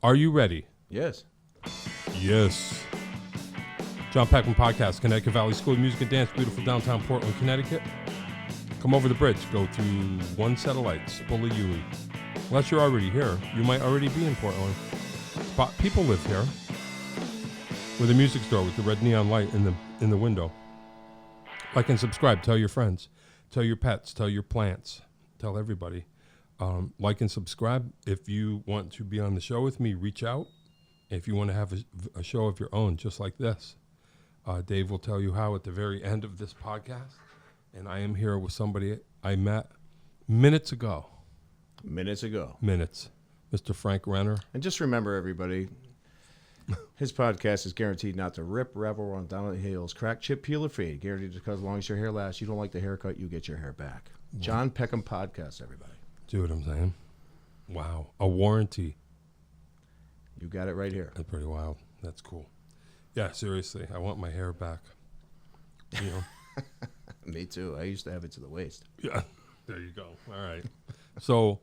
Are you ready? Yes. Yes. John Peckman Podcast, Connecticut Valley School of Music and Dance, beautiful downtown Portland, Connecticut. Come over the bridge, go through one set of lights, Bully Yui. Unless you're already here, you might already be in Portland. But people live here. With a music store with the red neon light in the window. Like and subscribe. Tell your friends. Tell your pets. Tell your plants. Tell everybody. Like and subscribe. If you want to be on the show with me, reach out. If you want to have a show of your own, just like this, Dave will tell you how at the very end of this podcast. And I am here with somebody I met minutes ago. Mr. Frank Renner. And just remember, everybody, his podcast is guaranteed not to rip, revel, run down the hills, crack, chip, peel, or fade. Guaranteed because as long as your hair lasts, you don't like the haircut, you get your hair back. John Peckman Podcast, everybody. See what I'm saying? Wow. A warranty. You got it right here. That's pretty wild. That's cool. Yeah, seriously. I want my hair back. You know? Me too. I used to have it to the waist. Yeah. There you go. All right. So,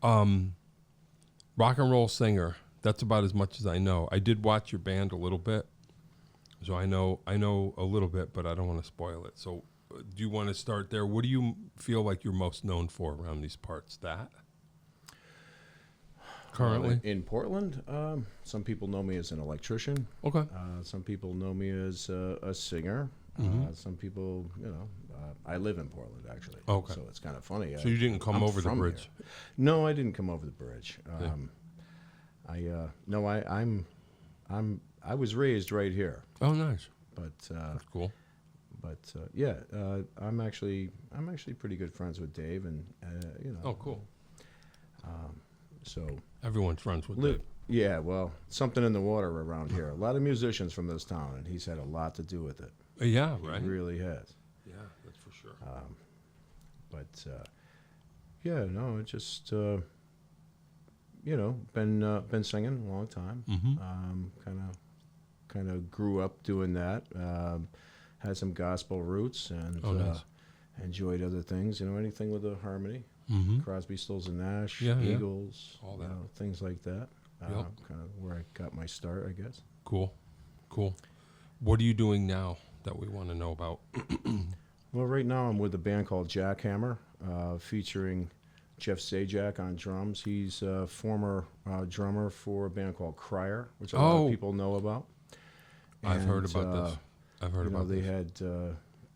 rock and roll singer. That's about as much as I know. I did watch your band a little bit. So I know a little bit, but I don't want to spoil it. So do you want to start there? What do you feel like you're most known for around these parts? That? Currently? In Portland, some people know me as an electrician. Okay. Some people know me as a singer. Mm-hmm. Some people, I live in Portland, actually. Okay. So it's kind of funny. So you didn't come over the bridge? Here. No, I didn't come over the bridge. I was raised right here. Oh, nice. But that's cool. But I'm actually pretty good friends with Dave, and Oh, cool. So everyone's friends with Dave. Yeah, well, something in the water around here. A lot of musicians from this town, and he's had a lot to do with it. Yeah, right. He really has. Yeah, that's for sure. It just been singing a long time. Mm-hmm. Kind of grew up doing that. Had some gospel roots and nice. Enjoyed other things. Anything with a harmony. Mm-hmm. Crosby, Stills and Nash, yeah, Eagles, all that. Things like that. Yep. Kind of where I got my start, I guess. Cool. What are you doing now that we want to know about? Well, right now I'm with a band called Jackhammer, featuring Jeff Sajak on drums. He's a former drummer for a band called Crier, which a lot of people know about. I've heard about this. I've heard about this.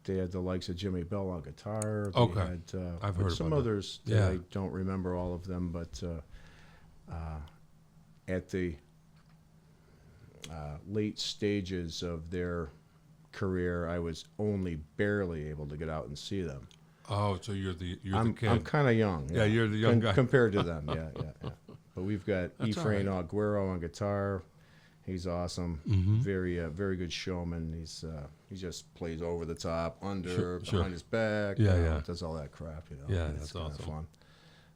They had the likes of Jimmy Bell on guitar. They had, I've heard some about others. that. Yeah. I don't remember all of them, but at the late stages of their career, I was only barely able to get out and see them. Oh, so you're the kid. I'm kind of young. Yeah, you're the young guy compared to them. Yeah. But we've got Efrain Aguero on guitar. He's awesome. Mm-hmm. Very good showman. He just plays over the top, under, sure. behind his back. Yeah. Does all that crap. Yeah, and that's it's awesome.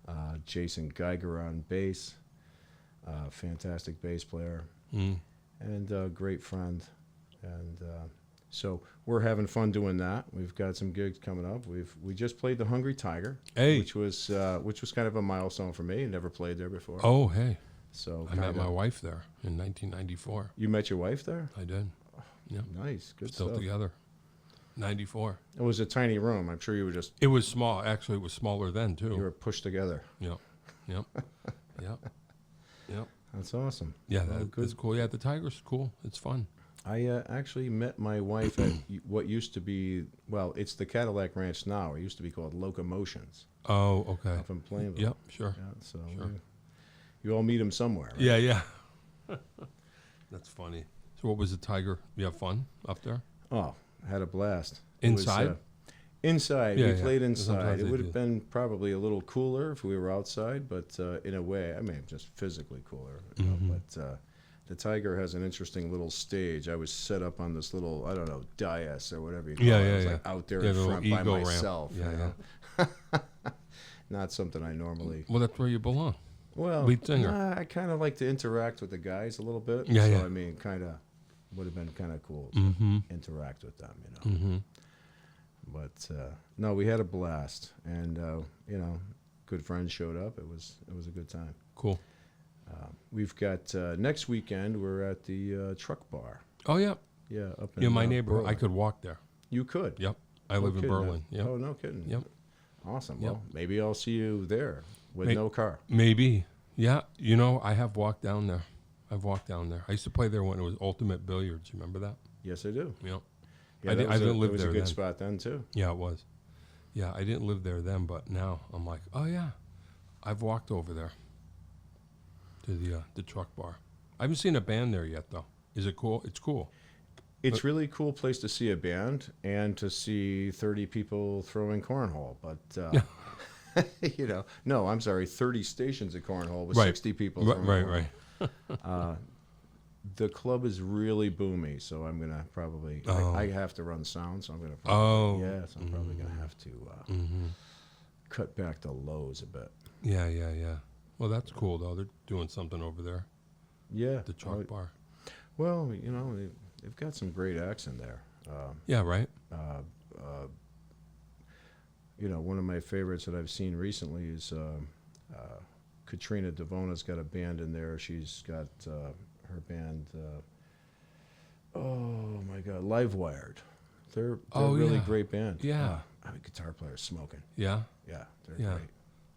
Fun. Jason Geiger on bass. Fantastic bass player. Mm. And a great friend. And so we're having fun doing that. We've got some gigs coming up. We just played the Hungry Tiger, which was kind of a milestone for me. Never played there before. Oh, hey. So I met my wife there in 1994. You met your wife there? I did. Yeah. Nice. Good Still stuff. together. 94. It was a tiny room. I'm sure you were just... It was small. Actually, it was smaller then, too. You were pushed together. Yep. That's awesome. Yeah, that's cool. Yeah, the Tiger's cool. It's fun. I actually met my wife at what used to be... Well, it's the Cadillac Ranch now. It used to be called Locomotions. Oh, okay. Up in Plainville. Yep, sure. Yeah, so sure. You all meet him somewhere, right? Yeah. That's funny. So what was the Tiger? You have fun up there? Oh, I had a blast. Inside? Inside. We played inside. Sometimes It would have been probably a little cooler if we were outside, but in a way, I mean, just physically cooler. Mm-hmm. But the Tiger has an interesting little stage. I was set up on this little, I don't know, dais or whatever you call it. I was like out there in front by myself. Yeah. Not something I normally... Well, that's where you belong. Well, lead singer. I kind of like to interact with the guys a little bit. Yeah, so, I mean, kind of would have been kind of cool to interact with them, Mm-hmm. But no, we had a blast, and good friends showed up. It was a good time. Cool. we've got next weekend. We're at the Truck Bar. Oh yeah. Yeah, up in my neighborhood. Berlin. I could walk there. You could. Yep. I live in kidding. Berlin. Yep. Oh, no kidding. Yep. Awesome. Yep. Well, maybe I'll see you there with no car. Maybe. Yeah. I have walked down there. I've walked down there. I used to play there when it was Ultimate Billiards. You remember that? Yes, I do. Yep. Yeah, I didn't live there then. It was a good spot then, too. Yeah, it was. Yeah, I didn't live there then, but now I'm like, oh, yeah. I've walked over there to the Truck Bar. I haven't seen a band there yet, though. Is it cool? It's cool. It's really cool place to see a band and to see 30 people throwing cornhole. But, no, I'm sorry, 30 stations at cornhole with 60 people throwing cornhole. Right. The club is really boomy, so I'm going to probably, I have to run sound, so I'm going to probably, so I'm probably going to have to cut back the lows a bit. Yeah. Well, that's cool, though. They're doing something over there. Yeah. The Truck Bar. Well, they've got some great acts in there. Yeah, right. One of my favorites that I've seen recently is Katrina Devona's got a band in there. She's got her band, oh my God, Live Wired. They're a really great band. Yeah. I'm a guitar player smoking. Yeah? Yeah, they're great.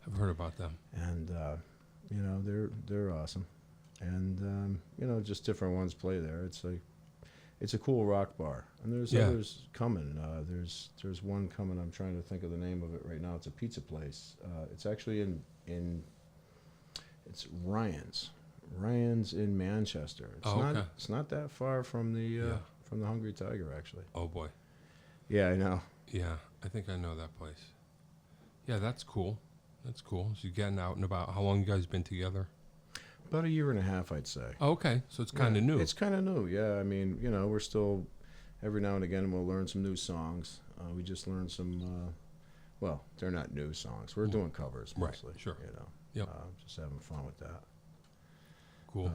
I've heard about them. And, they're awesome. And, just different ones play there. It's a cool rock bar. And there's others coming. There's one coming. I'm trying to think of the name of it right now. It's a pizza place. It's actually it's Ryan's. Ryan's in Manchester. It's not that far from the Hungry Tiger, actually. Oh boy. Yeah, I know. Yeah, I think I know that place. Yeah, that's cool. That's cool. So you're getting out and about. How long you guys been together? About a year and a half, I'd say. Oh, okay, so it's kind of new. It's kind of new, yeah. I mean, we're still, every now and again, we'll learn some new songs. We just learned some, well, they're not new songs. We're doing covers mostly. Right, sure. Yep. Just having fun with that. Cool.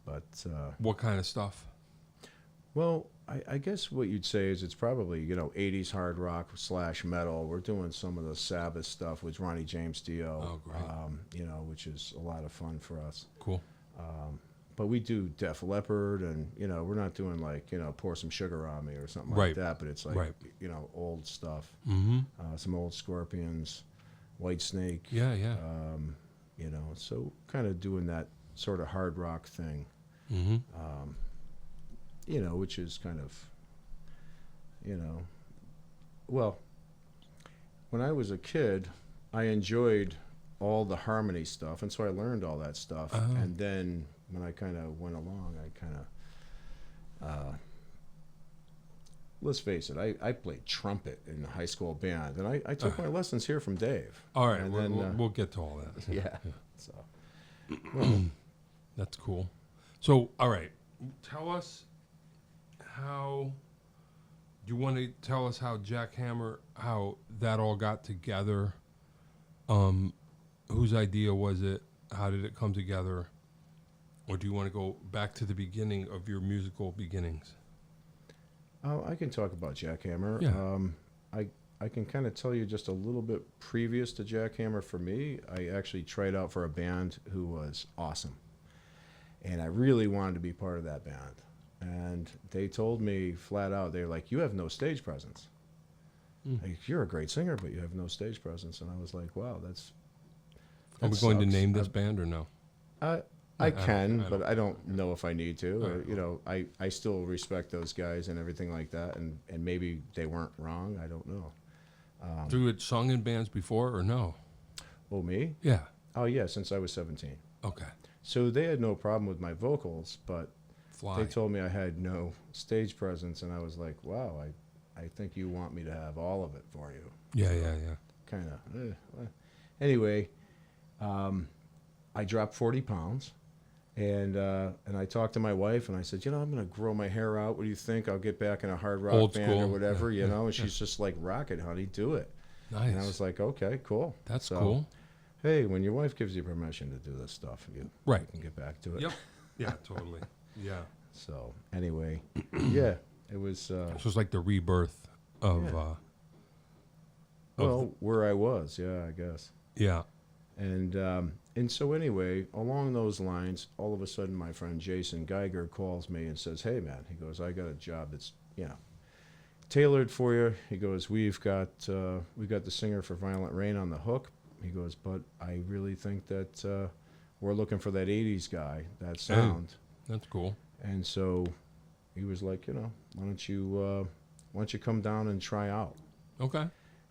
But what kind of stuff? Well, I guess what you'd say is it's probably, 80s hard rock / metal. We're doing some of the Sabbath stuff with Ronnie James Dio. Oh, great. Which is a lot of fun for us. Cool. But we do Def Leppard, and, we're not doing like, Pour Some Sugar on Me or something like that, but it's like, old stuff. Mm-hmm. Some old Scorpions, White Snake. Yeah. So kind of doing that sort of hard rock thing. Mm-hmm. Which is kind of, well, when I was a kid, I enjoyed all the harmony stuff, and so I learned all that stuff. Uh-huh. And then when I kind of went along, I kind of, let's face it, I played trumpet in a high school band, and I took my lessons here from Dave. All right, and we'll get to all that. Yeah. So, that's cool. So, all right, tell us how. You want to tell us how Jackhammer, how that all got together? Whose idea was it? How did it come together? Or do you want to go back to the beginning of your musical beginnings? I can talk about Jackhammer. Yeah. I can kind of tell you just a little bit previous to Jackhammer for me. I actually tried out for a band who was awesome. And I really wanted to be part of that band. And they told me flat out, they're like, you have no stage presence. Like, you're a great singer, but you have no stage presence. And I was like, wow, that Are we going to name this band or no? I can, but I don't know if I need to. I still respect those guys and everything like that, and maybe they weren't wrong. I don't know. You had sung in bands before or no? Oh, me? Yeah. Oh, yeah, since I was 17. Okay. So they had no problem with my vocals, but they told me I had no stage presence, and I was like, wow, I think you want me to have all of it for you. Yeah. Kind of. Anyway, I dropped 40 pounds. And I talked to my wife, and I said, I'm going to grow my hair out. What do you think? I'll get back in a hard rock Old band school. or whatever, And she's just like, rock it, honey, do it. Nice. And I was like, okay, cool. That's cool. Hey, when your wife gives you permission to do this stuff, you can get back to it. Yep. Yeah, totally. Yeah. So anyway, yeah, it was. So it's like the rebirth of. Where I was, I guess. Yeah. And And so anyway, along those lines, all of a sudden my friend Jason Geiger calls me and says, "Hey man," he goes, "I got a job that's, tailored for you." He goes, we've got the singer for Violent Rain on the hook." He goes, "But I really think that we're looking for that 80s guy, that sound." Hey, that's cool. And so he was like, "Why don't you come down and try out?" Okay.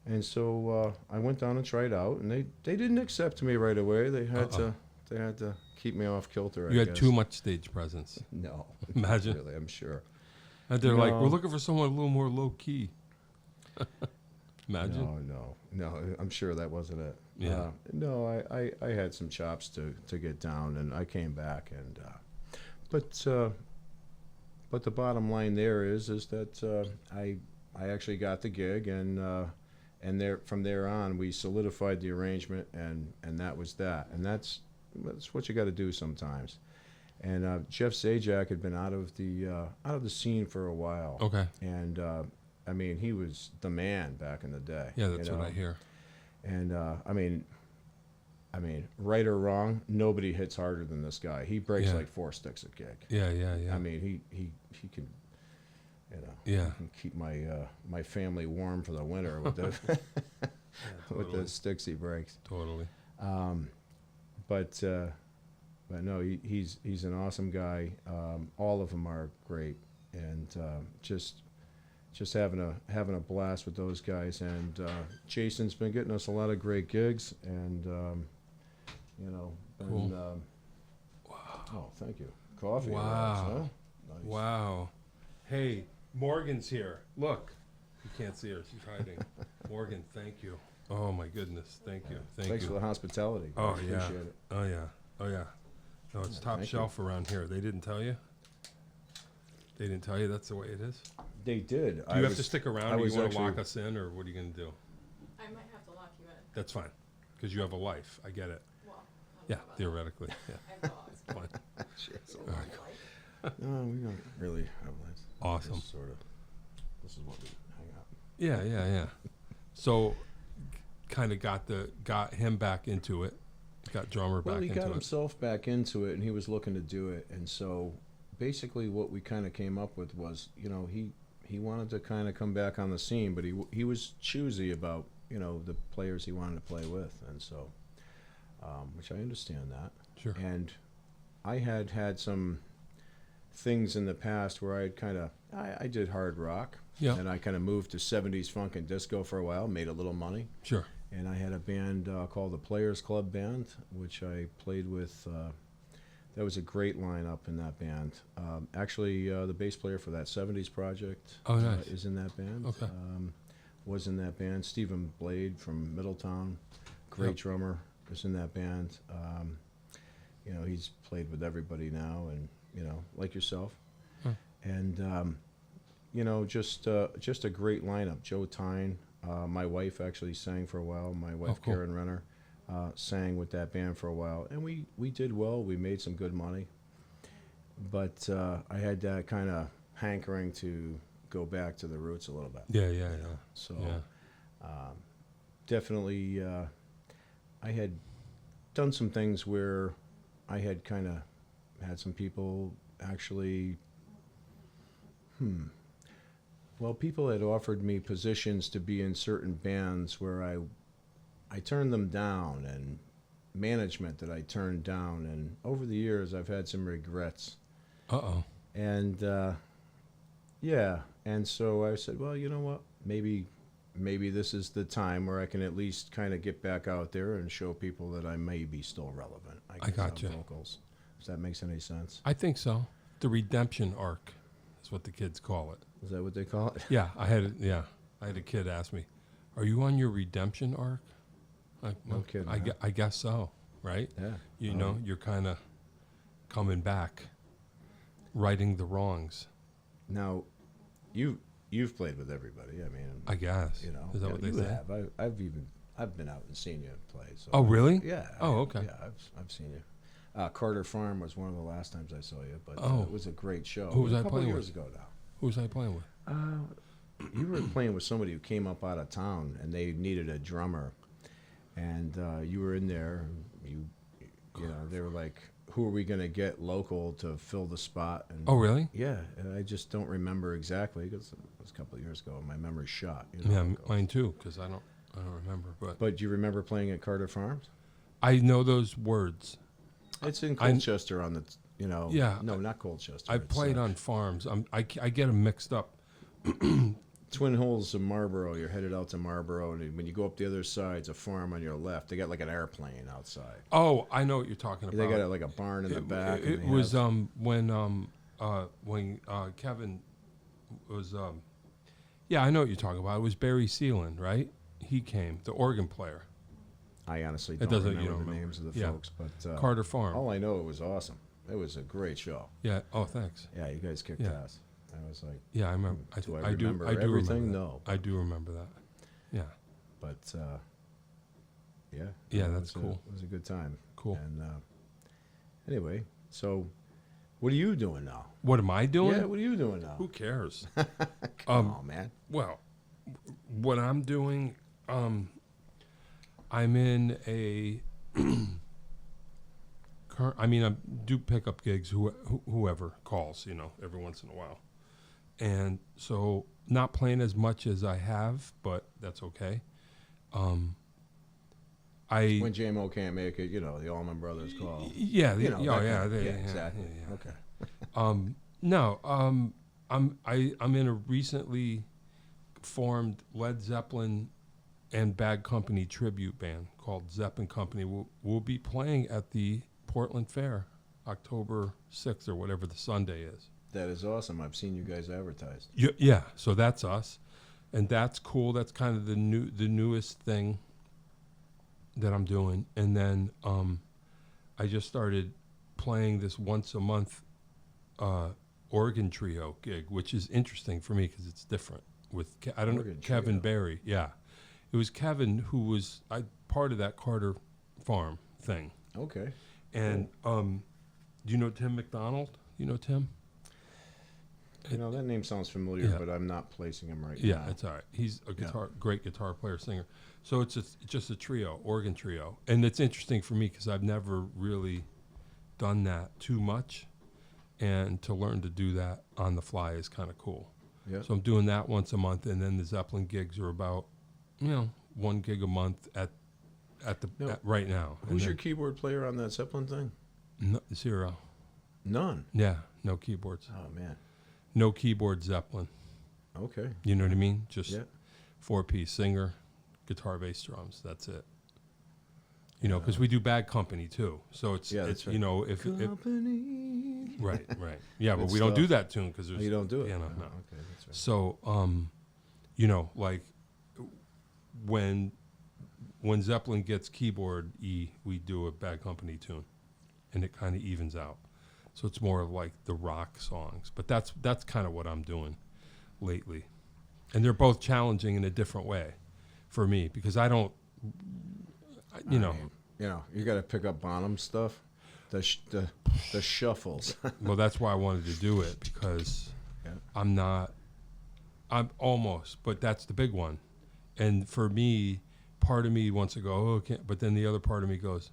And so I went down and tried out, and they didn't accept me right away. They had to keep me off kilter. You I had guess. too much stage presence. No, Imagine. not really, I'm sure. And they're like, "We're looking for someone a little more low key." Imagine. No, I'm sure that wasn't it. Yeah. No, I had some chops to get down, and I came back, and but the bottom line there is that I actually got the gig, and there from there on we solidified the arrangement, and that was that, and that's what you got to do sometimes. And Jeff Zajac had been out of the scene for a while. Okay. And I mean, he was the man back in the day. Yeah, that's what I hear. And I mean, right or wrong, nobody hits harder than this guy. He breaks like 4 sticks a gig. Yeah. I mean, he can, he can keep my family warm for the winter with the with the sticks he breaks. Totally. But no, he's an awesome guy. All of them are great, and just having a blast with those guys. And Jason's been getting us a lot of great gigs, and Cool. Wow. Oh, thank you. Coffee. Wow. Huh? Nice. Wow. Hey, Morgan's here. Look, you can't see her. She's hiding. Morgan, thank you. Oh my goodness, thank you. Thanks for the hospitality. Oh I yeah. appreciate it. Oh yeah. No, it's top shelf around here. They didn't tell you? They didn't tell you that's the way it is? They did. Do you have to stick around, or you want to lock actually- us in, or what are you going to do? I might have to lock you in. That's fine, because you have a life. I get it. Well, I don't Yeah, know about theoretically. Yeah, that. I have dogs. fine. It's a All long right. life. No, we don't really have lives. Awesome. Just sort of. This is what we hang out. Yeah. So, kind of got him back into it. Got drummer Well, back he into got it. himself back into it, and he was looking to do it. And so, basically, what we kind of came up with was, he wanted to kind of come back on the scene, but he was choosy about, the players he wanted to play with, and so, which I understand that. Sure. And I had some things in the past where I'd kind of I did hard rock, Yeah. and I kind of moved to 70s funk and disco for a while, made a little money. Sure. And I had a band called the Players Club Band, which I played with. That was a great lineup in that band. Actually, the bass player for that 70s project nice. is in that band. Okay. Was in that band. Stephen Blade from Middletown, great drummer, was in that band. He's played with everybody now, and like yourself. Huh. And just a great lineup. Joe Tyne. My wife actually sang for a while. My wife, cool. Karen Renner, sang with that band for a while. And we did well. We made some good money. But I had that kind of hankering to go back to the roots a little bit. Yeah. So Yeah. definitely I had done some things where I had kind of had some people actually well, people had offered me positions to be in certain bands where I turned them down, and management that I turned down, and over the years I've had some regrets. Uh-oh. And and so I said, well, you know what, maybe this is the time where I can at least kind of get back out there and show people that I may be still relevant. I gotcha. on vocals. If that makes any sense. I think so. The redemption arc is what the kids call it. Is that what they call it? Yeah, I had a kid ask me, "Are you on your redemption arc?" No kidding, huh? I guess so, right? Yeah. You're kind of coming back, righting the wrongs. Now, you've played with everybody. I mean, I guess. Is that what they you say? have. I've been out and seen you play. So Oh, really? Yeah. Oh, okay. Yeah, I've seen you. Carter Farm was one of the last times I saw you, but it was a great show. Who was I a couple playing years with? ago now. Who was I playing with? You were playing with somebody who came up out of town, and they needed a drummer, and you were in there. You know, they were like, who are we going to get local to fill the spot? And Oh, really? yeah, and I just don't remember exactly because it was a couple of years ago. My memory's shot. You know Yeah, how it goes. mine too, because I don't remember. But do you remember playing at Carter Farms? I know those words. It's in Colchester on the, you know. Yeah. No, not Colchester. I've played on farms. I get them mixed up. Twin Holes of Marlboro. You're headed out to Marlboro, and when you go up the other side, it's a farm on your left. They got like an airplane outside. Oh, I know what you're talking about. They got like a barn in the back. It and was when Kevin was yeah, I know what you're talking about. It was Barry Seelan, right? He came, the organ player. I honestly It don't doesn't- remember you don't the remember. names of the Yeah. folks, but Carter Farm. all I know, it was awesome. It was a great show. Yeah. Oh, thanks. Yeah, you guys kicked Yeah. ass. I was like, Yeah, I remember. do I I do. remember I do everything? remember that. No. I do remember that. Yeah. but yeah. Yeah, it that's was cool. It was a good time. Cool. And anyway, so what are you doing now? What am I doing? Yeah, what are you doing now? Who cares? Come on, man. Well, what I'm doing, I'm in a. I do pick up gigs. Whoever calls, you know, every once in a while, and so not playing as much as I have, but that's okay. When JMO can't make it, you know, the Allman Brothers call. Yeah, You know, that yeah, kind of- yeah, exactly. yeah. Okay. No, I'm in a recently formed Led Zeppelin and Bad Company tribute band called Zepp and Company. We'll be playing at the Portland Fair, October 6th or whatever the Sunday is. That is awesome. I've seen you guys advertised. Yeah, so that's us, and that's cool. That's kind of the newest thing that I'm doing. And then I just started playing this once a month organ trio gig, which is interesting for me because it's different. With I don't know Organ Kevin trio. Barry. Yeah, it was Kevin who was part of that Carter Farm thing. Okay. And do you know Tim McDonald? You know Tim? You know, that name sounds familiar, Yeah. but I'm not placing him right Yeah, now. it's all right. He's a great guitar player, singer. So it's just a trio, organ trio. And it's interesting for me because I've never really done that too much. And to learn to do that on the fly is kind of cool. Yeah. So I'm doing that once a month. And then the Zeppelin gigs are about, 1 gig a month right now. Who's your keyboard player on that Zeppelin thing? Zero. None. Yeah, no keyboards. Oh, man. No keyboard Zeppelin. Okay. You know what I mean? Just Yeah. 4-piece singer, guitar, bass, drums. That's it. You know, because we do Bad Company too. So it's that's right. you know if Company. right. Yeah, but Good we don't do stuff. that tune because there's Oh, you don't do it? Yeah, no. Okay, that's right. So like when Zeppelin gets keyboard E, we do a Bad Company tune, and it kind of evens out. So it's more of like the rock songs. But that's kind of what I'm doing lately, and they're both challenging in a different way for me because I don't. You know, you got to pick up Bonham stuff, the shuffles. well, that's why I wanted to do it because I'm almost, but that's the big one. And for me, part of me wants to go, okay, but then the other part of me goes,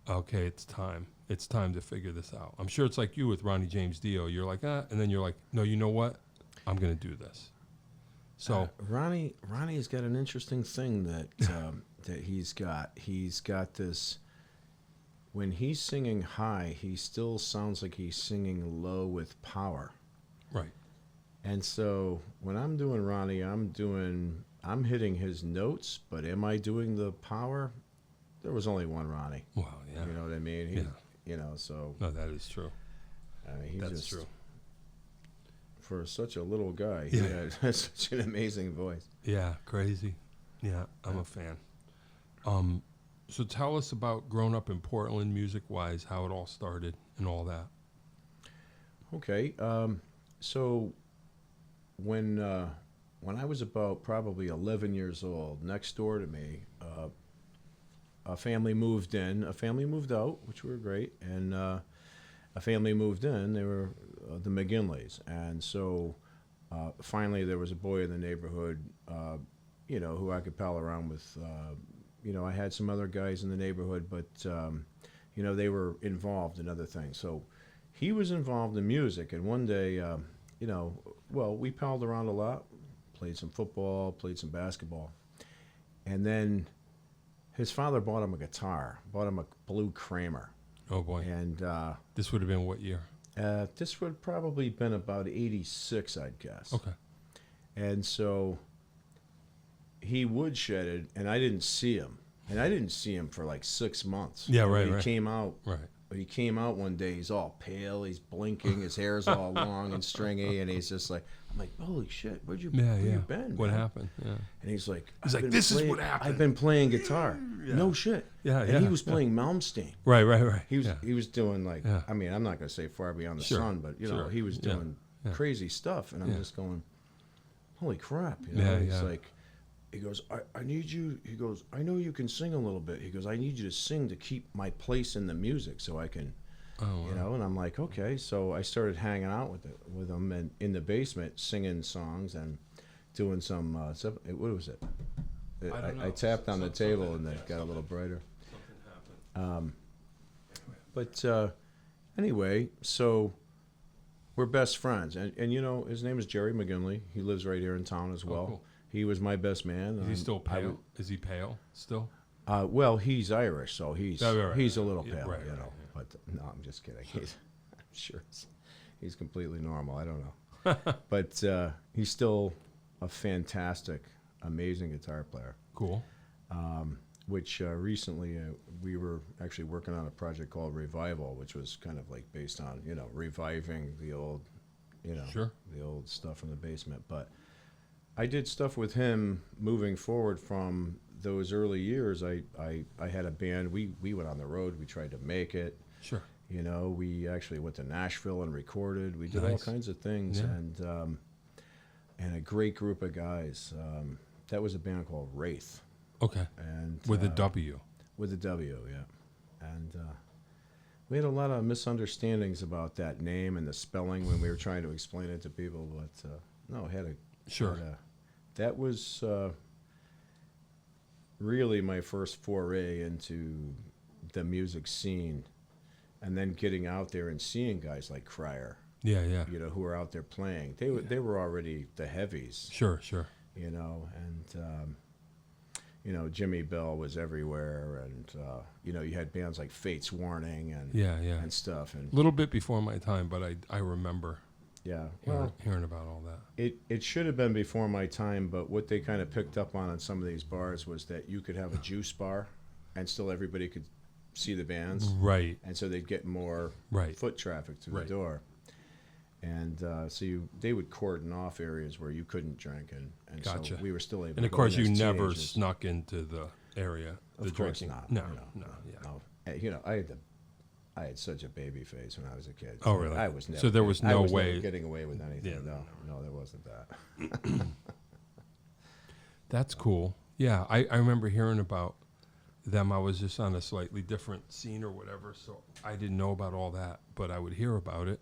okay, it's time. It's time to figure this out. I'm sure it's like you with Ronnie James Dio. You're like, and then you're like, no, you know what? I'm going to do this. So Ronnie's got an interesting thing that he's got. He's got this. When he's singing high, he still sounds like he's singing low with power. Right. And so when I'm doing Ronnie, I'm hitting his notes, but am I doing the power? There was only one Ronnie. Well, yeah. You know what I mean? So. No, that is true. I mean, That's true. For such a little guy, he had such an amazing voice. Yeah, crazy. Yeah, I'm a fan. So tell us about growing up in Portland, music-wise, how it all started and all that. Okay, so when I was about probably 11 years old, next door to me, a family moved in. A family moved out, which were great, and a family moved in. They were the McGinleys, and so finally there was a boy in the neighborhood, who I could pal around with. I had some other guys in the neighborhood, but they were involved in other things. So he was involved in music, and one day, we palled around a lot, played some football, played some basketball, and then his father bought him a guitar, bought him a blue Kramer. Oh boy! And this would have been what year? This would probably been about 86, I'd guess. Okay. And so he woodshedded, and I didn't see him. And I didn't see him for like 6 months. Yeah, right, He right. came out. Right. He came out one day. He's all pale. He's blinking. His hair's all long and stringy, and he's just like, I'm like, holy shit, where you been? What man? happened? Yeah. And he's like, This is what happened. I've been playing guitar. Yeah. No shit. Yeah, and he was playing Malmsteen. Right. He was doing like, I mean, I'm not going to say Far Beyond the Sun, but he was doing crazy stuff, and I'm just going, holy crap, He's like, he goes, I need you. He goes, I know you can sing a little bit. He goes, I need you to sing to keep my place in the music, so I can, And I'm like, okay. So I started hanging out with him and in the basement, singing songs and doing some stuff. What was it? I tapped on the table and it got a little brighter. Something happened. Anyway, so we're best friends, and his name is Jerry McGinley. He lives right here in town as well. Cool. He was my best man. Is he still pale? Is he pale still? Well, he's Irish, so he's a little pale, right. But no, I'm just kidding. I'm sure he's completely normal. I don't know, but he's still a fantastic, amazing guitar player. Cool. Which recently we were actually working on a project called Revival, which was kind of like based on reviving the old, the old stuff from the basement. But I did stuff with him moving forward from those early years. I had a band. We went on the road. We tried to make it. Sure. We actually went to Nashville and recorded. We did all kinds of things, and a great group of guys. That was a band called Wraith. Okay. And with a W. With a W, yeah. And we had a lot of misunderstandings about that name and the spelling when we were trying to explain it to people. But no, it had a sure. That was really my first foray into the music scene, and then getting out there and seeing guys like Cryer. Yeah. Who were out there playing. They were already the heavies. Sure. And Jimmy Bell was everywhere, and you had bands like Fate's Warning and and stuff. And a little bit before my time, but I remember. Yeah, hearing about all that. It should have been before my time, but what they kind of picked up on some of these bars was that you could have a juice bar, and still everybody could see the bands. Right. And so they'd get more foot traffic through the door. And so they would cordon off areas where you couldn't drink, and gotcha. So we were still able. And to of course, go in you as never teenagers. snuck into the area. Of course not. No. I had such a baby face when I was a kid. Oh, really? I was never. So there was no way never getting away with anything. Yeah. No, there wasn't that. That's cool. Yeah, I remember hearing about them. I was just on a slightly different scene or whatever, so I didn't know about all that, but I would hear about it.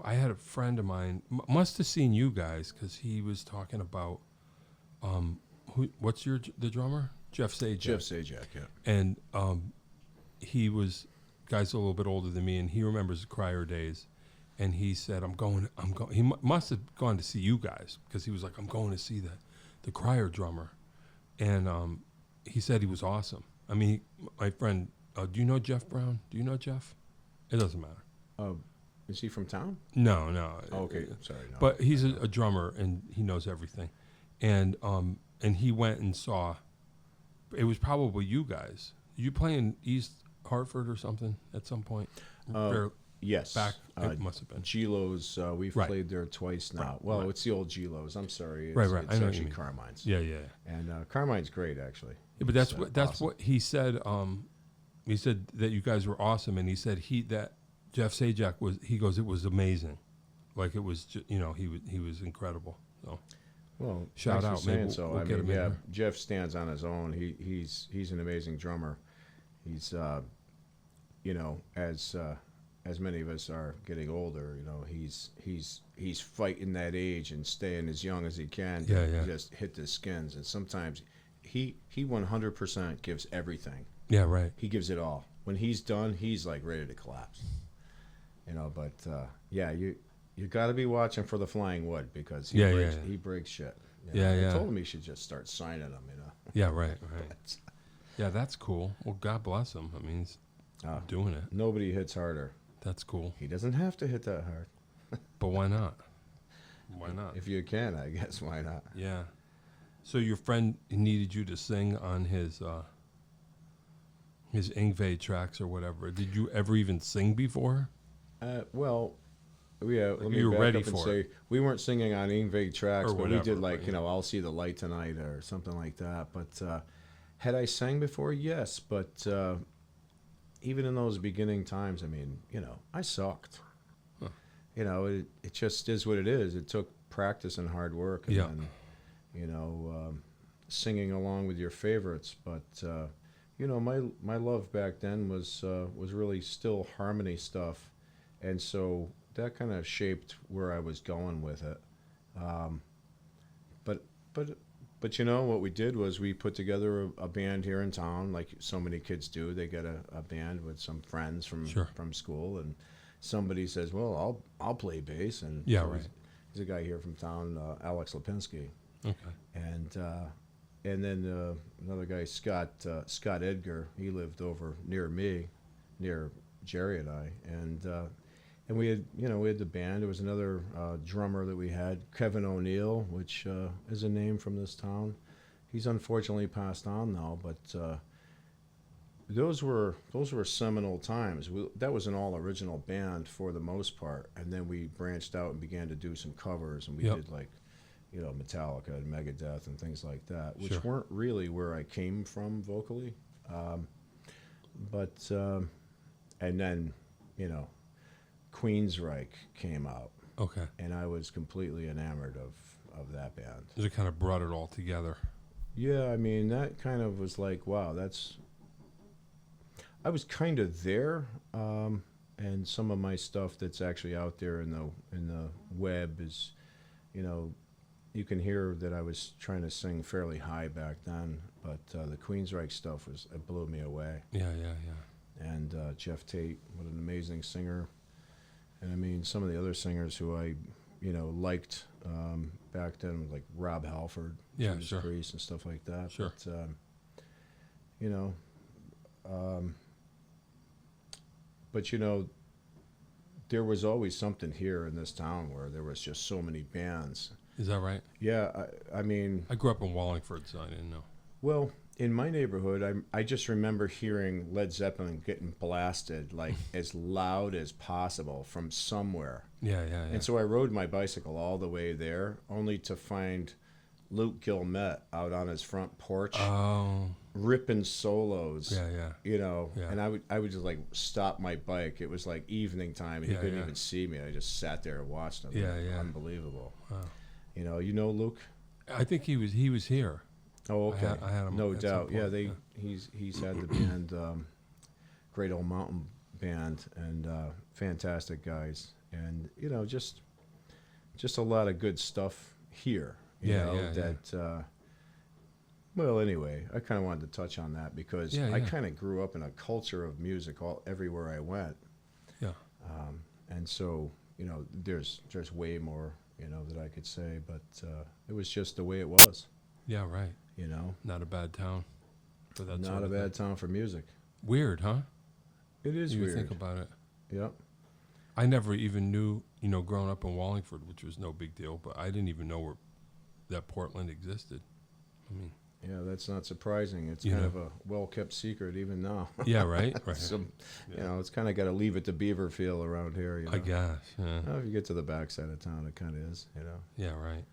I had a friend of mine, must have seen you guys, because he was talking about, what's the drummer? Jeff Sajak. Jeff Sajak, yeah. And he was, guy's a little bit older than me, and he remembers the Cryer days. And he said, I'm going, he must have gone to see you guys, because he was like, I'm going to see the Cryer drummer. And he said he was awesome. I mean, my friend, do you know Jeff Brown? Do you know Jeff? It doesn't matter. Is he from town? No. Oh, okay, sorry. No. But he's a drummer, and he knows everything. And he went and saw, it was probably you guys. You play in East Hartford or something at some point? Yes. Back, it must have been. G-Lo's, we've played there twice now. Right. Well, it's the old G-Lo's. I'm sorry. It's, Right. It's I know what you actually mean. Carmine's. Yeah. And Carmine's great, actually. Yeah, but that's awesome. what he said. He said that you guys were awesome, and he said that Jeff Sajak was. He goes, it was amazing, like it was. He was incredible. So, well, shout out. Maybe we'll I get mean, him in here. Jeff stands on his own. He's an amazing drummer. He's as many of us are getting older, he's fighting that age and staying as young as he can to just hit the skins. And sometimes he 100% gives everything. Yeah, right. He gives it all when he's done, he's like ready to collapse. But yeah, you got to be watching for the flying wood because he breaks shit. I told him he should just start signing them. Yeah, right. Yeah, that's cool. Well, God bless him. I mean, he's doing it. Nobody hits harder. That's cool. He doesn't have to hit that hard. But why not? Why not? If you can, I guess, why not? Yeah. So your friend needed you to sing on his Ingve tracks or whatever. Did you ever even sing before? Well, yeah. Let me you were back ready up and for say we weren't singing on Ingve tracks, Or but whatever, we did like but, I'll See the Light Tonight or something like that. But had I sang before? Yes, but even in those beginning times, I mean, I sucked. Huh. It just is what it is. It took practice and hard work, and then, singing along with your favorites. But my love back then was really still harmony stuff, and so that kind of shaped where I was going with it. But what we did was we put together a band here in town, like so many kids do. They get a band with some friends from school, and somebody says, "Well, I'll play bass," and right. There's a guy here from town, Alex Lipinski, Okay. and then another guy, Scott Edgar. He lived over near me, near Jerry and I, and we had the band. There was another drummer that we had, Kevin O'Neill, which is a name from this town. He's unfortunately passed on now, but those were seminal times. That was an all original band for the most part, and then we branched out and began to do some covers, and we did like Metallica and Megadeth and things like that, which weren't really where I came from vocally, but and then Queensryche came out. Okay. And I was completely enamored of that band. It kind of brought it all together. Yeah, I mean, that kind of was like, wow, I was kind of there, and some of my stuff that's actually out there in the web is, you can hear that I was trying to sing fairly high back then, but the Queensryche stuff it blew me away. Yeah. And Jeff Tate, what an amazing singer. And I mean, some of the other singers who I, liked back then, like Rob Halford, Judas Priest, and stuff like that. Sure. But, there was always something here in this town where there was just so many bands. Is that right? Yeah, I mean... I grew up in Wallingford, so I didn't know. Well, in my neighborhood, I just remember hearing Led Zeppelin getting blasted like as loud as possible from somewhere. Yeah. And so I rode my bicycle all the way there, only to find Luke Gilmet out on his front porch, ripping solos. Yeah. And I would just like stop my bike. It was like evening time. He couldn't even see me. I just sat there and watched him. Yeah. Unbelievable. Wow. Luke? I think he was here. Oh, okay. I had him no at doubt. some point, He's had the band, Great Old Mountain Band, and fantastic guys, and just a lot of good stuff here. Well, anyway, I kind of wanted to touch on that because I kind of grew up in a culture of music everywhere I went. Yeah. And so there's way more that I could say, but it was just the way it was. Yeah, right. Not a bad town for that. Not a bad town for music. Weird, huh? It is weird. You think about it. Yep. I never even knew, growing up in Wallingford, which was no big deal, but I didn't even know that Portland existed. I mean. Yeah, that's not surprising. It's kind of a well-kept secret even now. Yeah, right. So, it's kind of got to leave it to Beaver feel around here. I guess. Yeah. If you get to the backside of town, it kind of is. Yeah, right.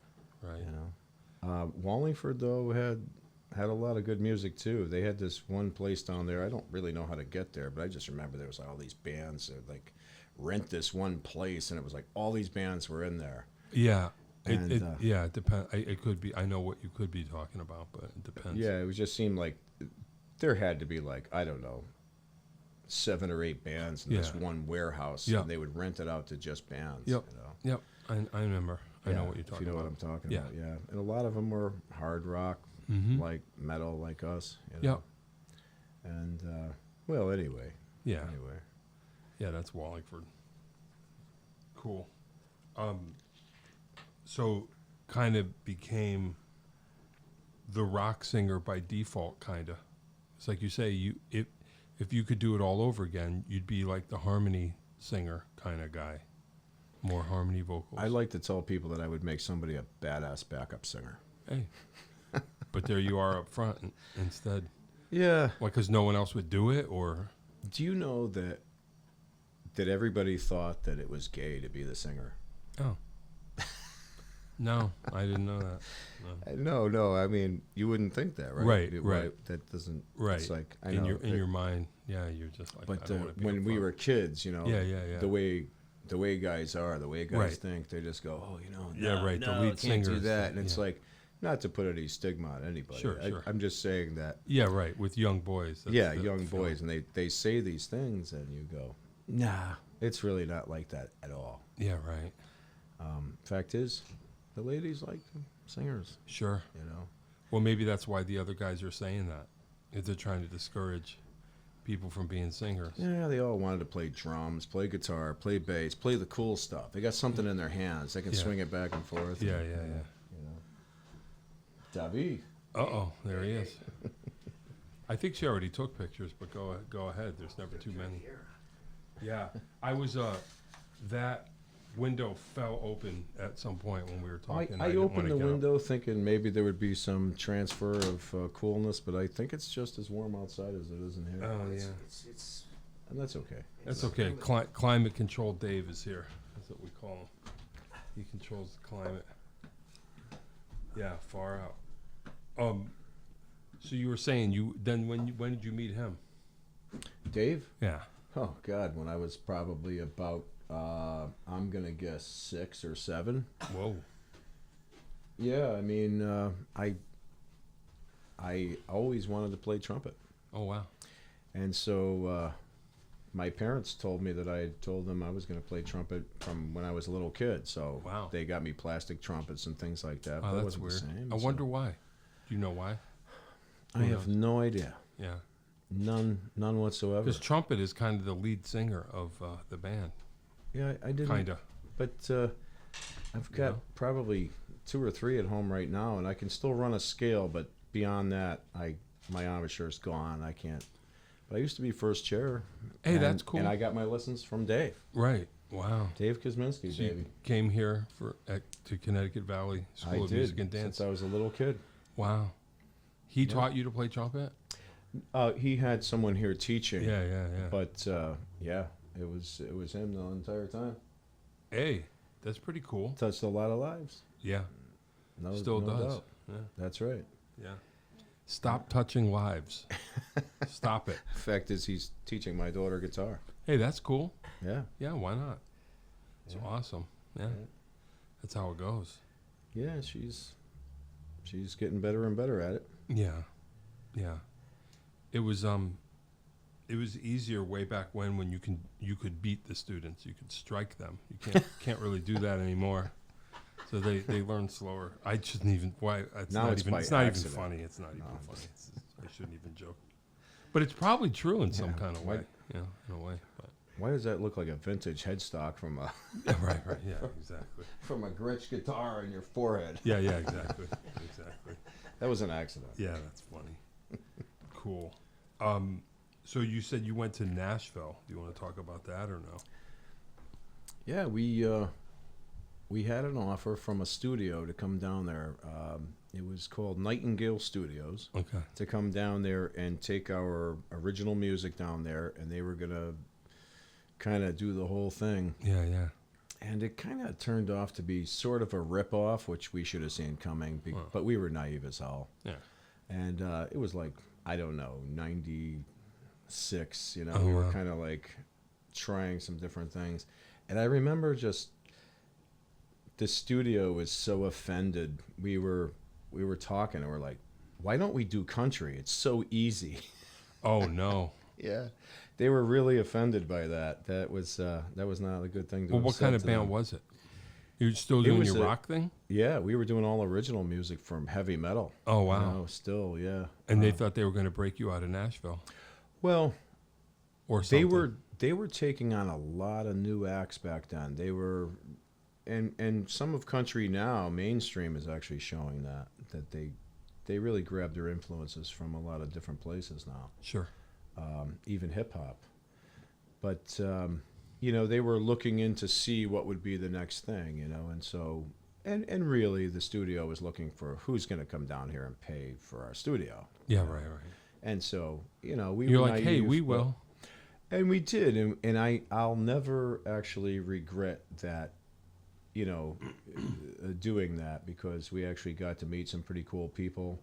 Wallingford though had a lot of good music too. They had this one place down there. I don't really know how to get there, but I just remember there was all these bands that like rent this one place, and it was like all these bands were in there. Yeah. It depends. It could be. I know what you could be talking about, but it depends. Yeah, it just seemed like there had to be like, I don't know, 7 or 8 bands in this one warehouse, and they would rent it out to just bands. Yep. Yep. I remember. I know what you're talking about. If you know what I'm talking about, yeah. And a lot of them were hard rock, like metal, like us. Yeah. And well, anyway, Yeah. Anyway. Yeah, that's Wallingford. Cool. So kind of became the rock singer by default, kind of. It's like you say, if you could do it all over again, you'd be like the harmony singer kind of guy. More harmony vocals. I like to tell people that I would make somebody a badass backup singer. Hey. But there you are up front instead. Yeah. Why, because no one else would do it, or? Do you know that everybody thought that it was gay to be the singer? Oh. No, I didn't know that. No. I mean, you wouldn't think that, right? Right. That doesn't. Right. It's like in your mind, yeah, you're just like. But I don't wanna be when we were kids, yeah. The way guys are, the way guys think, they just go, oh, the lead can't singer do that, and it's like, not to put any stigma on anybody. Sure. I'm just saying that. Yeah, right. With young boys. That's young boys, and they say these things, and you go, nah, it's really not like that at all. Yeah, right. Fact is, the ladies like singers. Sure. Well, maybe that's why the other guys are saying that. If they're trying to discourage people from being singers. Yeah, they all wanted to play drums, play guitar, play bass, play the cool stuff. They got something in their hands. They can swing it back and forth. Yeah. David. Uh-oh, there he is. I think she already took pictures, but go ahead. There's never too many. Yeah, I was, that window fell open at some point when we were talking. I opened the window thinking maybe there would be some transfer of coolness, but I think it's just as warm outside as it is in here. Oh, yeah. And that's okay. That's okay. Climate control Dave is here. That's what we call him. He controls the climate. Yeah, far out. So you were saying when did you meet him? Dave? Yeah. Oh God, when I was probably about I'm gonna guess 6 or 7. Whoa. Yeah, I mean, I always wanted to play trumpet. Oh wow. And so my parents told me that I had told them I was going to play trumpet from when I was a little kid. So they got me plastic trumpets and things like that. Oh, that's weird. Same, I wonder why. Do you know why? I have no idea. Yeah. None whatsoever. Because trumpet is kind of the lead singer of the band. Yeah, I didn't. Kind of. But I've got probably 2 or 3 at home right now, and I can still run a scale, but beyond that, my embouchure's gone. I can't. But I used to be first chair. Hey, that's cool. And I got my lessons from Dave. Right. Wow. Dave Kosminski, So baby. you came here to Connecticut Valley School of Music and Dance. Since I was a little kid. Wow. He taught you to play trumpet? He had someone here teaching. Yeah. But it was him the entire time. Hey, that's pretty cool. Touched a lot of lives. Yeah. Still does. Doubt. Yeah. That's right. Yeah. Stop touching lives. Stop it. The fact is, he's teaching my daughter guitar. Hey, that's cool. Yeah. Yeah, why not? It's awesome. Yeah. That's how it goes. Yeah, she's getting better and better at it. Yeah. It was easier way back when you could beat the students. You could strike them. You can't really do that anymore. So they learn slower. I shouldn't even. Why? It's now not it's even. by It's not even accident. funny. It's not even funny. I shouldn't even joke. But it's probably true in some kind of way. Yeah, in a way. But. Why does that look like a vintage headstock from a? Right. Yeah, exactly. From a Gretsch guitar on your forehead. Yeah, exactly. That was an accident. Yeah, that's funny. Cool. So you said you went to Nashville. Do you want to talk about that or no? Yeah, we had an offer from a studio to come down there. It was called Nightingale Studios. Okay. To come down there and take our original music down there, and they were gonna kind of do the whole thing. Yeah. And it kind of turned off to be sort of a rip-off, which we should have seen coming, but we were naive as hell. Yeah. And it was like, I don't know, 96, we were kind of like trying some different things. And I remember just the studio was so offended. We were talking and we're like, why don't we do country? It's so easy. Oh, no. Yeah. They were really offended by that. That was not a good thing to Well, what kind of band them. was it? You were still doing your rock thing? Yeah, we were doing all original music from heavy metal. Oh, wow. Still, yeah. And they thought they were going to break you out of Nashville. Well, or something. They were taking on a lot of new acts back then. They were, and some of country now, mainstream is actually showing that they really grabbed their influences from a lot of different places now. Sure. Even hip hop. But, they were looking in to see what would be the next thing, and so, and really the studio was looking for who's going to come down here and pay for our studio. Yeah, right. And so, we You're were like, hey, we will. And we did, and I'll never actually regret that, doing that, because we actually got to meet some pretty cool people.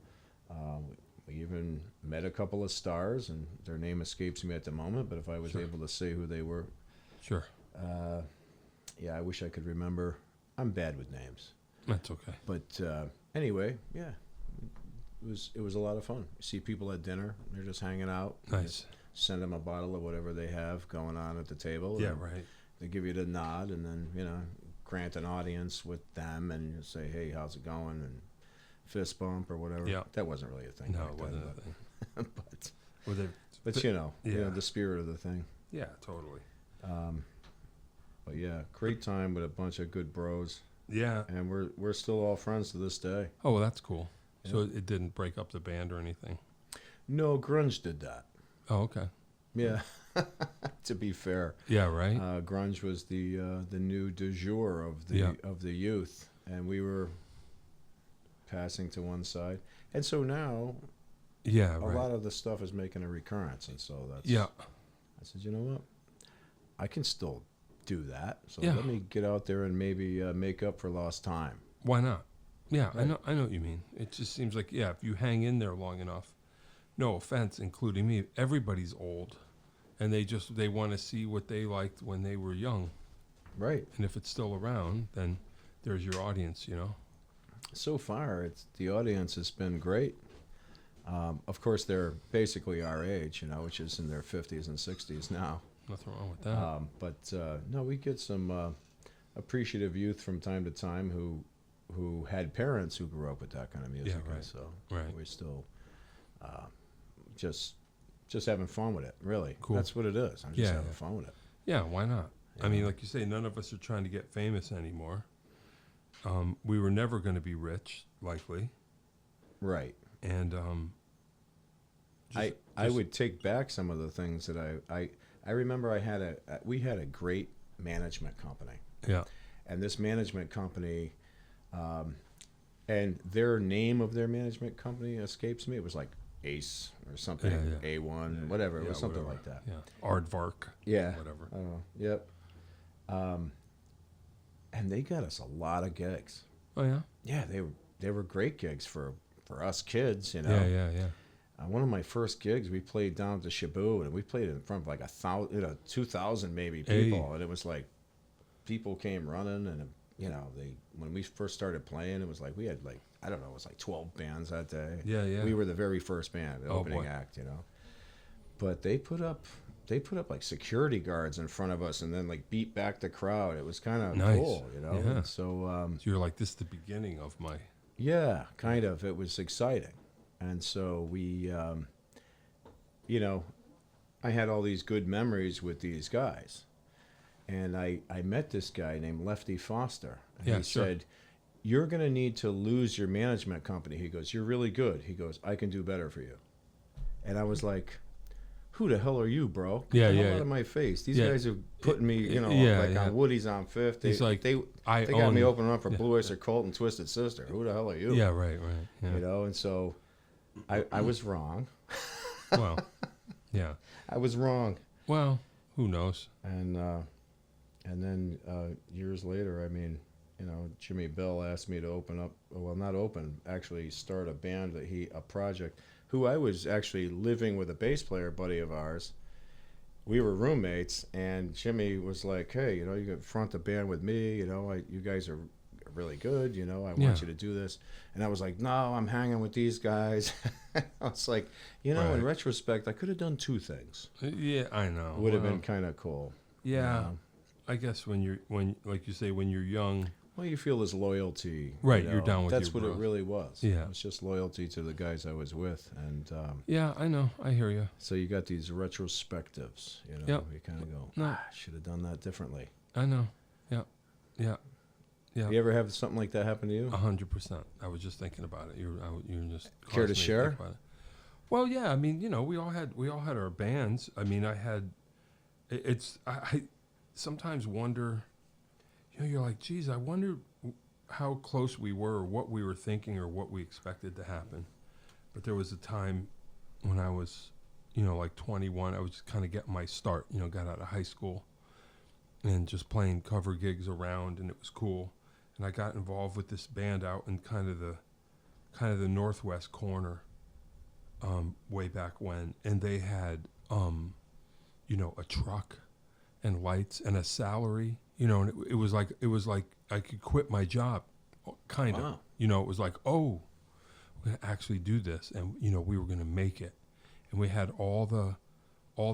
We even met a couple of stars, and their name escapes me at the moment, but if I was able to say who they were. Sure. I wish I could remember. I'm bad with names. That's okay. But anyway, yeah, it was a lot of fun. You see people at dinner, they're just hanging out. Nice. Send them a bottle of whatever they have going on at the table. Yeah, right. They give you the nod, and then, grant an audience with them and you say, hey, how's it going? And fist bump or whatever. Yeah. That wasn't really a thing. No, it wasn't a thing. but the spirit of the thing. Yeah, totally. But yeah, great time with a bunch of good bros. Yeah. And we're still all friends to this day. Oh, well, that's cool. Yeah. So it didn't break up the band or anything? No, grunge did that. Oh, okay. Yeah. To be fair. Yeah, right. Grunge was the new du jour of the youth, and we were passing to one side. And so now a lot of the stuff is making a recurrence, and so that's I said, you know what? I can still do that. So let me get out there and maybe make up for lost time. Why not? Yeah, Right. I know what you mean. It just seems like, if you hang in there long enough, no offense, including me, everybody's old, and they want to see what they liked when they were young. Right. And if it's still around, then there's your audience, So far, the audience has been great. Of course, they're basically our age, which is in their 50s and 60s now. Nothing wrong with that. But no, we get some appreciative youth from time to time who had parents who grew up with that kind of music. Yeah, right. And so Right. we're still just having fun with it, really. Cool. That's what it is. I'm just having fun with it. Yeah, why not? Yeah. I mean, like you say, none of us are trying to get famous anymore. We were never going to be rich, likely. Right. And I would take back some of the things that I remember. We had a great management company. Yeah. And this management company, and their name of their management company escapes me. It was like Ace or something, A1, whatever. It was something like that. Yeah. Aardvark. Yeah. Whatever. Yep. And they got us a lot of gigs. Oh yeah. Yeah, they were great gigs for us kids, Yeah. One of my first gigs, we played down at the Shabu, and we played in front of like 2,000 maybe people, and it was like people came running, and when we first started playing, it was like we had like, I don't know, it was like 12 bands that day. Yeah. We were the very first band, the opening act, But they put up like security guards in front of us, and then like beat back the crowd. It was kind of cool, Yeah. And so you're like, this is the beginning of my. Yeah, kind of. It was exciting. And so we, I had all these good memories with these guys. And I met this guy named Lefty Foster. And he said, you're going to need to lose your management company. He goes, you're really good. He goes, I can do better for you. And I was like, who the hell are you, bro? Get the hell out of my face. These guys are putting me, on Woody's on Fifth. They got me opening up for Blue Oyster Cult and Twisted Sister. Who the hell are you? Yeah, right. Yeah. And so I was wrong. Well, yeah. I was wrong. Well, who knows? And then years later, Jimmy Bell asked me to actually start a band a project. Who I was actually living with a bass player buddy of ours. We were roommates, and Jimmy was like, hey, you can front the band with me, you guys are really good, I want you to do this. And I was like, no, I'm hanging with these guys. I was like, in retrospect, I could have done two things. Yeah, I know. Would have been kind of cool. Yeah. I guess when like you say, when you're young, Well, you feel this loyalty. Right, you you're down with That's your what bros. it really was. Yeah. It's just loyalty to the guys I was with. And Yeah, I know. I hear you. so you got these retrospectives, you know. Yep. You kind of go, No. should have done that differently. I know. Yeah. Yeah. Yeah. You ever have something like that happen to you? 100%. I was just thinking about it. You just Care caused to me share? think about it. Well, yeah. I mean, we all had our bands. I mean, I sometimes wonder. You're like, geez, I wonder how close we were, or what we were thinking, or what we expected to happen. But there was a time when I was, like 21. I was just kind of getting my start. Got out of high school and just playing cover gigs around, and it was cool. And I got involved with this band out in kind of the northwest corner, way back when, and they had, a truck and lights and a salary, and it was like I could quit my job, kind of. Wow. It was like, oh, we're gonna actually do this, and we were gonna make it, and we had all the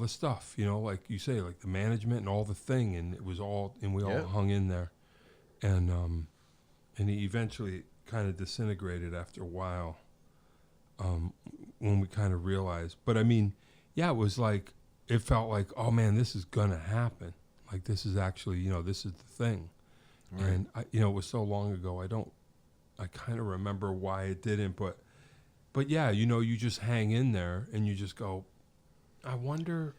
stuff, like you say, like the management and all the thing, and it was all, and we all hung in there. And he eventually kind of disintegrated after a while, when we kind of realized. But I mean, yeah, it felt like, oh man, this is gonna happen. Like this is actually, this is the thing. Right. And it was so long ago. I kind of remember why it didn't, but yeah, you just hang in there and you just go, I wonder.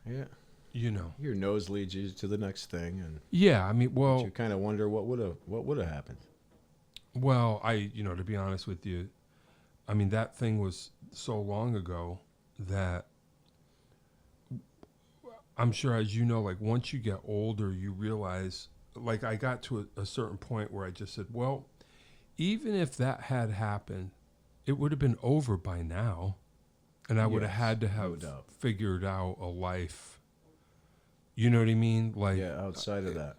Yeah. Your nose leads you to the next thing, and yeah, I mean, well, you kind of wonder what would have happened. Well, to be honest with you, I mean, that thing was so long ago that I'm sure, as you know, like once you get older, you realize, like I got to a certain point where I just said, well, even if that had happened, it would have been over by now, and I would have had to have figured out a life. You know what I mean? Like, yeah, outside of that.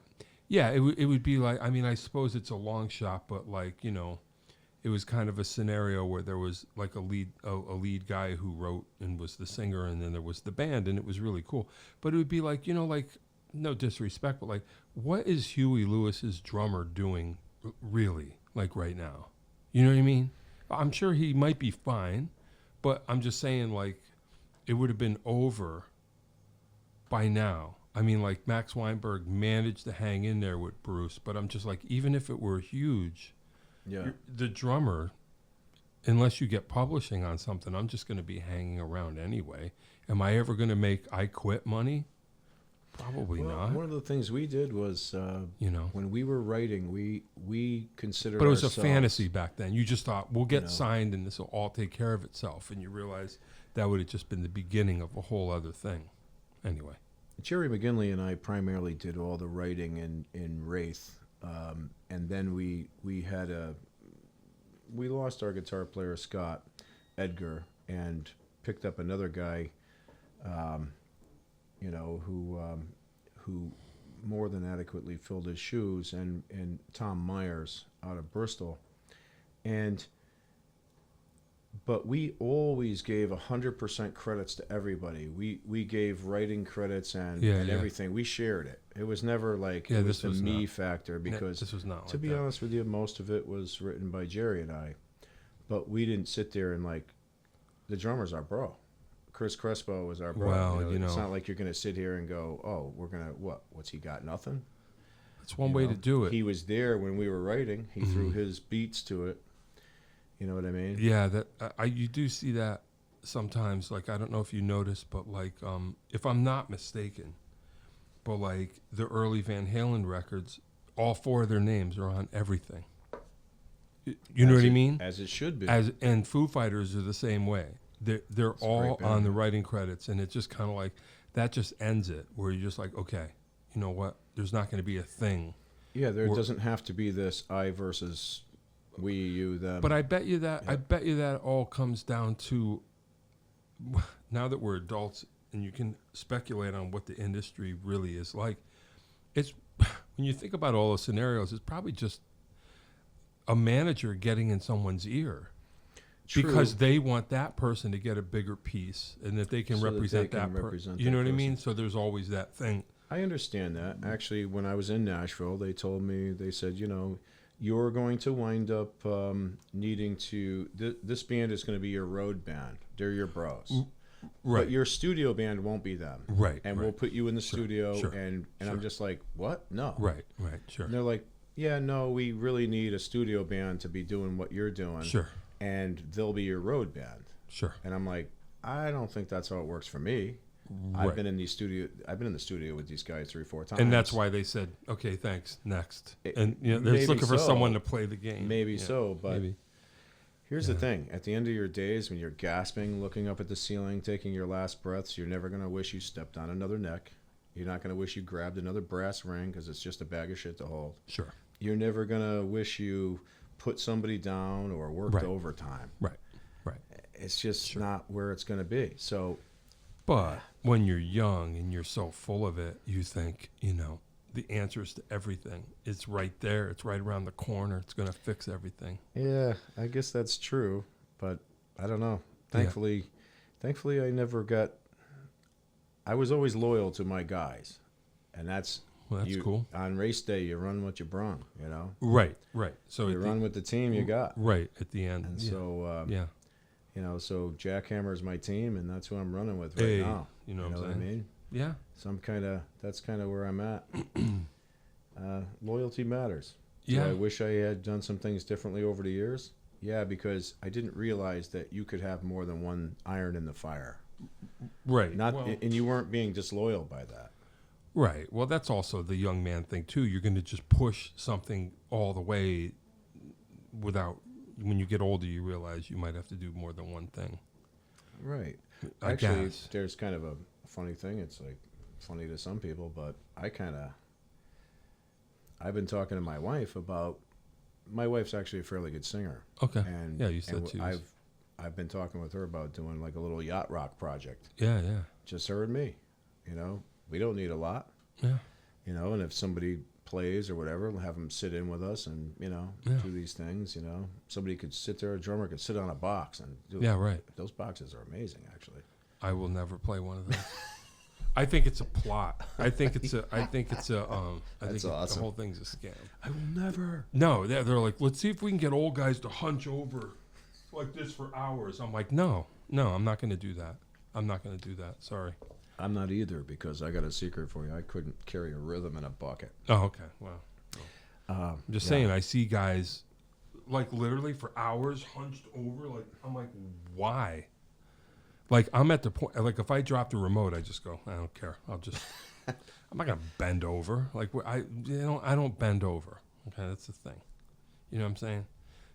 Yeah, it would be like, I mean, I suppose it's a long shot, but like, it was kind of a scenario where there was like a lead guy who wrote and was the singer, and then there was the band, and it was really cool. But it would be like, like, no disrespect, but like, what is Huey Lewis's drummer doing really, like right now? You know what I mean? I'm sure he might be fine, but I'm just saying, like, it would have been over by now. I mean, like, Max Weinberg managed to hang in there with Bruce, but I'm just like, even if it were huge, the drummer, unless you get publishing on something, I'm just going to be hanging around anyway. Am I ever going to make I Quit money? Probably not. One of the things we did was, when we were writing, we considered But it was ourselves a fantasy back then. You just thought, we'll get signed and this will all take care of itself. And you realize that would have just been the beginning of a whole other thing. Anyway. Jerry McGinley and I primarily did all the writing in Wraith, and then we lost our guitar player Scott Edgar and picked up another guy, who more than adequately filled his shoes, and Tom Myers out of Bristol, But we always gave 100% credits to everybody. We gave writing credits and everything. We shared it. It was never like it was the me factor, because this was not to be honest with you, most of it was written by Jerry and I. But we didn't sit there and like, the drummer's our bro. Chris Crespo was our bro. Well, it's not like you're going to sit here and go, oh, we're going to, what's he got? Nothing? That's one way to do it. He was there when we were writing. He threw his beats to it. You know what I mean? Yeah, you do see that sometimes. Like, I don't know if you noticed, but like, if I'm not mistaken, but like the early Van Halen records, all four of their names are on everything. You know what I mean? As it should be. And Foo Fighters are the same way. They're all on the writing credits, and it's just kind of like that just ends it, where you're just like, okay, you know what? There's not going to be a thing. Yeah, there doesn't have to be this I versus we, you, them. But I bet you that all comes down to, now that we're adults and you can speculate on what the industry really is like, it's, when you think about all those scenarios, it's probably just a manager getting in someone's ear. True. Because they want that person to get a bigger piece, and that they can represent that person. You know what I mean? So there's always that thing I understand that. Actually, when I was in Nashville, they told me, they said, you're going to wind up needing to, this band is going to be your road band. They're your bros. Right. But your studio band won't be them. Right. And we'll put you in the studio. And I'm just like, what? No. Right. Sure. And they're like, yeah, no, we really need a studio band to be doing what you're doing. Sure. And they'll be your road band. Sure. And I'm like, I don't think that's how it works for me. Right. I've been in the studio with these guys 3-4 times. And that's why they said, okay, thanks, next. And they're looking for someone to play the game. Maybe so, but here's the thing. At the end of your days, when you're gasping, looking up at the ceiling, taking your last breaths, you're never going to wish you stepped on another neck. You're not going to wish you grabbed another brass ring because it's just a bag of shit to hold. Sure. You're never going to wish you put somebody down or worked overtime. Right. It's just not where it's going to be. So, but when you're young and you're so full of it, you think, the answers to everything. It's right there. It's right around the corner. It's going to fix everything. Yeah, I guess that's true. But I don't know. Thankfully, I never got. I was always loyal to my guys, and that's cool. On race day, you run what you brung. Right. So you run with the team you got. Right at the end. And so so Jackhammer's my team, and that's who I'm running with right now. You know what I mean? Yeah. So that's kind of where I'm at. Loyalty matters. Yeah. Do I wish I had done some things differently over the years? Yeah, because I didn't realize that you could have more than one iron in the fire. Right. And you weren't being disloyal by that. Right. Well, that's also the young man thing too. You're going to just push something all the way without. When you get older, you realize you might have to do more than one thing. Right. I Actually, guess. There's kind of a funny thing. It's like funny to some people, but I've been talking to my wife about. My wife's actually a fairly good singer. Okay. And you said too. I've been talking with her about doing like a little yacht rock project. Yeah. Just her and me. We don't need a lot. Yeah. And if somebody plays or whatever, we'll have them sit in with us and do these things. Somebody could sit there, a drummer could sit on a box and do. Yeah, right. Those boxes are amazing, actually. I will never play one of those. I think it's a plot. I think it's a. That's awesome. The whole thing's a scam. I will never. No, they're like, let's see if we can get old guys to hunch over like this for hours. I'm like, no, I'm not going to do that. I'm not going to do that. Sorry. I'm not either, because I got a secret for you. I couldn't carry a rhythm in a bucket. Oh, okay. Well, I'm just saying, I see guys like literally for hours hunched over. Like, I'm like, why? Like, I'm at the point, like if I drop the remote, I just go, I don't care. I'm not going to bend over. Like, I don't bend over. Okay. That's the thing. You know what I'm saying?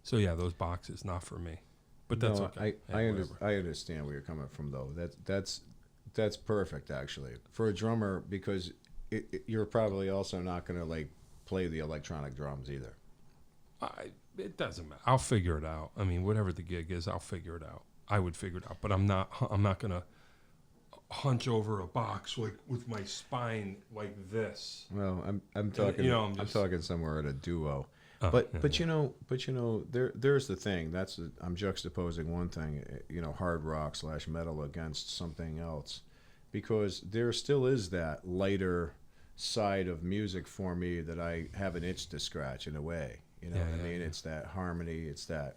So yeah, those boxes, not for me, but that's okay. I understand where you're coming from though. That's perfect, actually, for a drummer, because you're probably also not going to like play the electronic drums either. It doesn't matter. I'll figure it out. I mean, whatever the gig is, I'll figure it out. I would figure it out, but I'm not going to hunch over a box like with my spine like this. Well, I'm talking. I'm talking somewhere at a duo. But there's the thing. I'm juxtaposing one thing, hard rock / metal against something else, because there still is that lighter side of music for me that I have an itch to scratch in a way. It's that harmony, it's that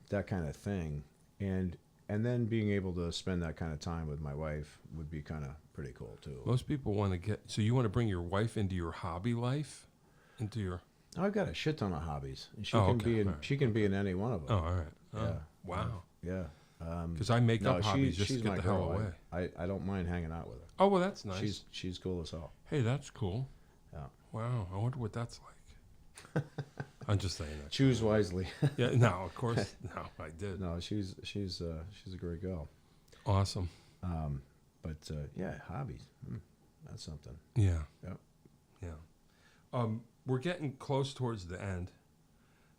that kind of thing, and then being able to spend that kind of time with my wife would be kind of pretty cool too. Most people want to so you want to bring your wife into your hobby life, into your. I've got a shit ton of hobbies, and she can be in any one of them. Oh, all right. Oh, yeah. Wow. Yeah. Because I make up hobbies just to get the hell away. I don't mind hanging out with her. Oh, well, that's nice. She's cool as hell. Hey, that's cool. Yeah. Wow. I wonder what that's like. I'm just saying that. Choose wisely. Yeah. No, of course. No, I did. No, she's a great girl. Awesome. But hobbies. That's something. Yeah. Yep. Yeah. We're getting close towards the end,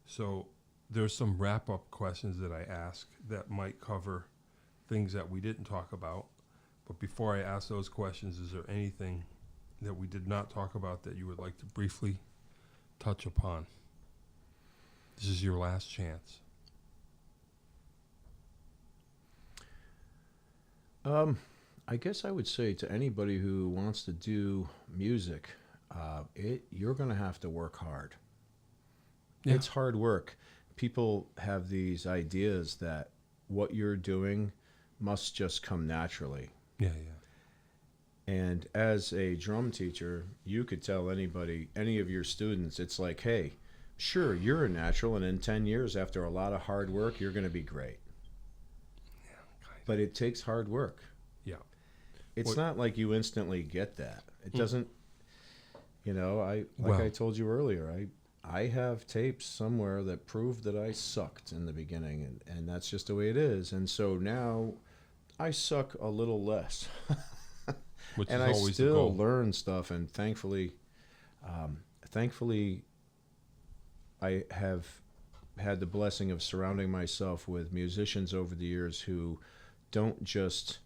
so there's some wrap-up questions that I ask that might cover things that we didn't talk about. But before I ask those questions, is there anything that we did not talk about that you would like to briefly touch upon? This is your last chance. I guess I would say to anybody who wants to do music, you're going to have to work hard. Yeah. It's hard work. People have these ideas that what you're doing must just come naturally. Yeah, yeah. And as a drum teacher, you could tell anybody, any of your students, it's like, hey, sure, you're a natural, and in 10 years, after a lot of hard work, you're going to be great. Yeah, kind of. But it takes hard work. Yeah. It's not like you instantly get that. It doesn't, I told you earlier, I have tapes somewhere that prove that I sucked in the beginning, and that's just the way it is. And so now I suck a little less. Which and is I always still the goal. learn stuff, and thankfully, I have had the blessing of surrounding myself with musicians over the years who don't just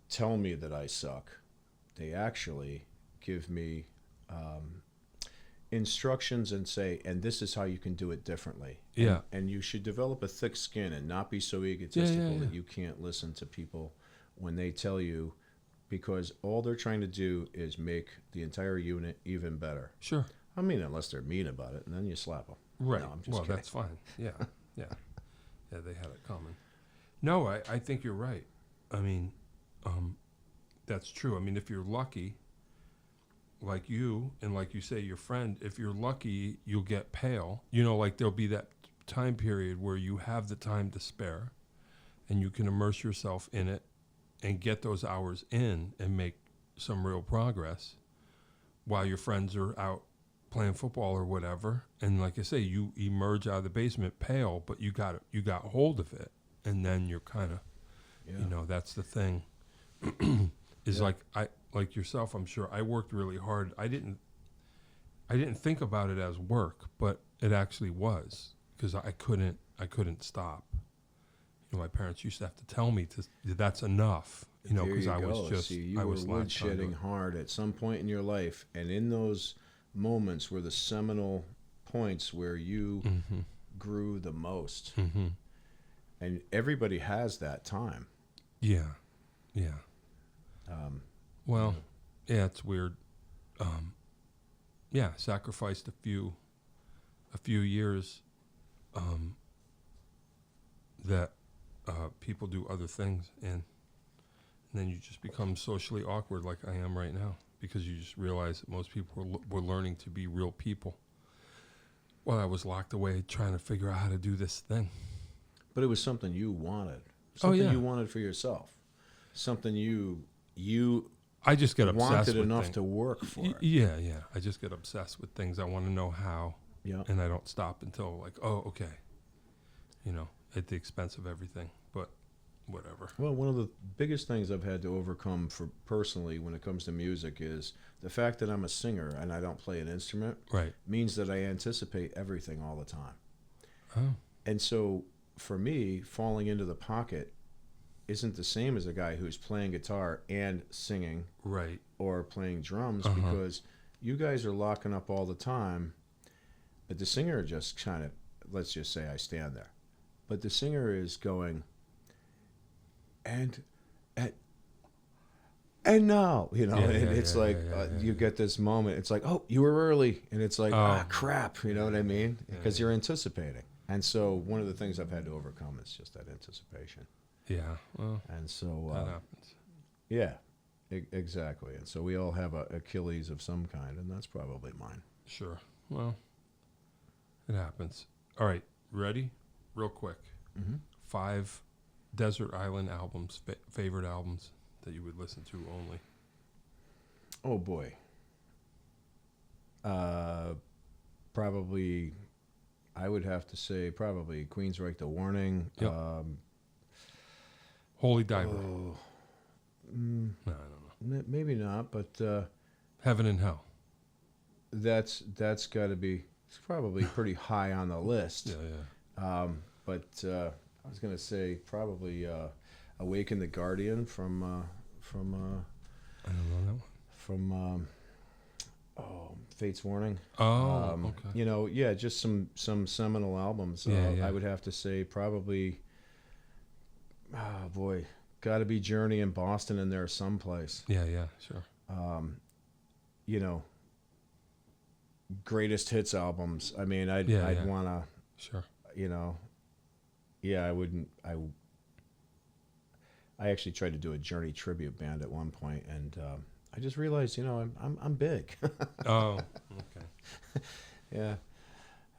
tell me that I suck. They actually give me instructions and say, and this is how you can do it differently. Yeah. And you should develop a thick skin and not be so egotistical that you can't listen to people when they tell you, because all they're trying to do is make the entire unit even better. Sure. I mean, unless they're mean about it, and then you slap them. Right. No, I'm just well, kidding. that's fine. Yeah. Yeah. Yeah, they had it coming. No, I think you're right. I mean, that's true. I mean, if you're lucky, like you, and like you say, your friend, if you're lucky, you'll get pale. Like there'll be that time period where you have the time to spare and you can immerse yourself in it and get those hours in and make some real progress while your friends are out playing football or whatever. And like I say, you emerge out of the basement pale, but you got hold of it. And then you're kind of, that's the thing. Is like yourself, I'm sure I worked really hard. I didn't think about it as work, but it actually was, because I couldn't stop. My parents used to have to tell me that's enough, because I was just, you I was were woodshedding hard at some point in your life, and in those moments were the seminal points where you grew the most. Mm-hmm. And everybody has that time. Yeah, yeah. Yeah, it's weird. Sacrificed a few years that people do other things, and then you just become socially awkward like I am right now, because you just realize that most people were learning to be real people while I was locked away trying to figure out how to do this thing. But it was something you wanted. Something you wanted for yourself. Something you I just get obsessed wanted with enough things. To work for. Yeah. I just get obsessed with things. I want to know how. Yeah. And I don't stop until like, oh, okay. At the expense of everything. But whatever. Well, one of the biggest things I've had to overcome for personally when it comes to music is the fact that I'm a singer and I don't play an instrument. Right. Means that I anticipate everything all the time. Oh. And so for me, falling into the pocket isn't the same as a guy who's playing guitar and singing, right, or playing drums, because you guys are locking up all the time, but the singer just kind of, let's just say I stand there, but the singer is going, and now, you get this moment, it's like, oh, you were early, and it's like, crap, you know what I mean? Because you're anticipating. And so one of the things I've had to overcome is just that anticipation. Yeah, well, and so that happens. Yeah, exactly. And so we all have a Achilles of some kind, and that's probably mine. Sure. Well, it happens. All right, ready? Real quick. 5 desert island albums, favorite albums that you would listen to only. Oh boy. Probably, I would have to say probably Queensryche, The Warning. Yep. Holy Diver. No, I don't know. Maybe not, but Heaven and Hell. That's got to be. It's probably pretty high on the list. Yeah. But I was gonna say probably Awaken the Guardian from I don't know that one. From Fate's Warning. Oh, okay. Just some seminal albums. Yeah. I would have to say probably, got to be Journey and Boston in there someplace. Yeah, sure. You know, greatest hits albums. I mean, I'd want to, sure. You know, I wouldn't. I actually tried to do a Journey tribute band at one point, and I just realized, you know, I'm big. Oh, okay. Yeah,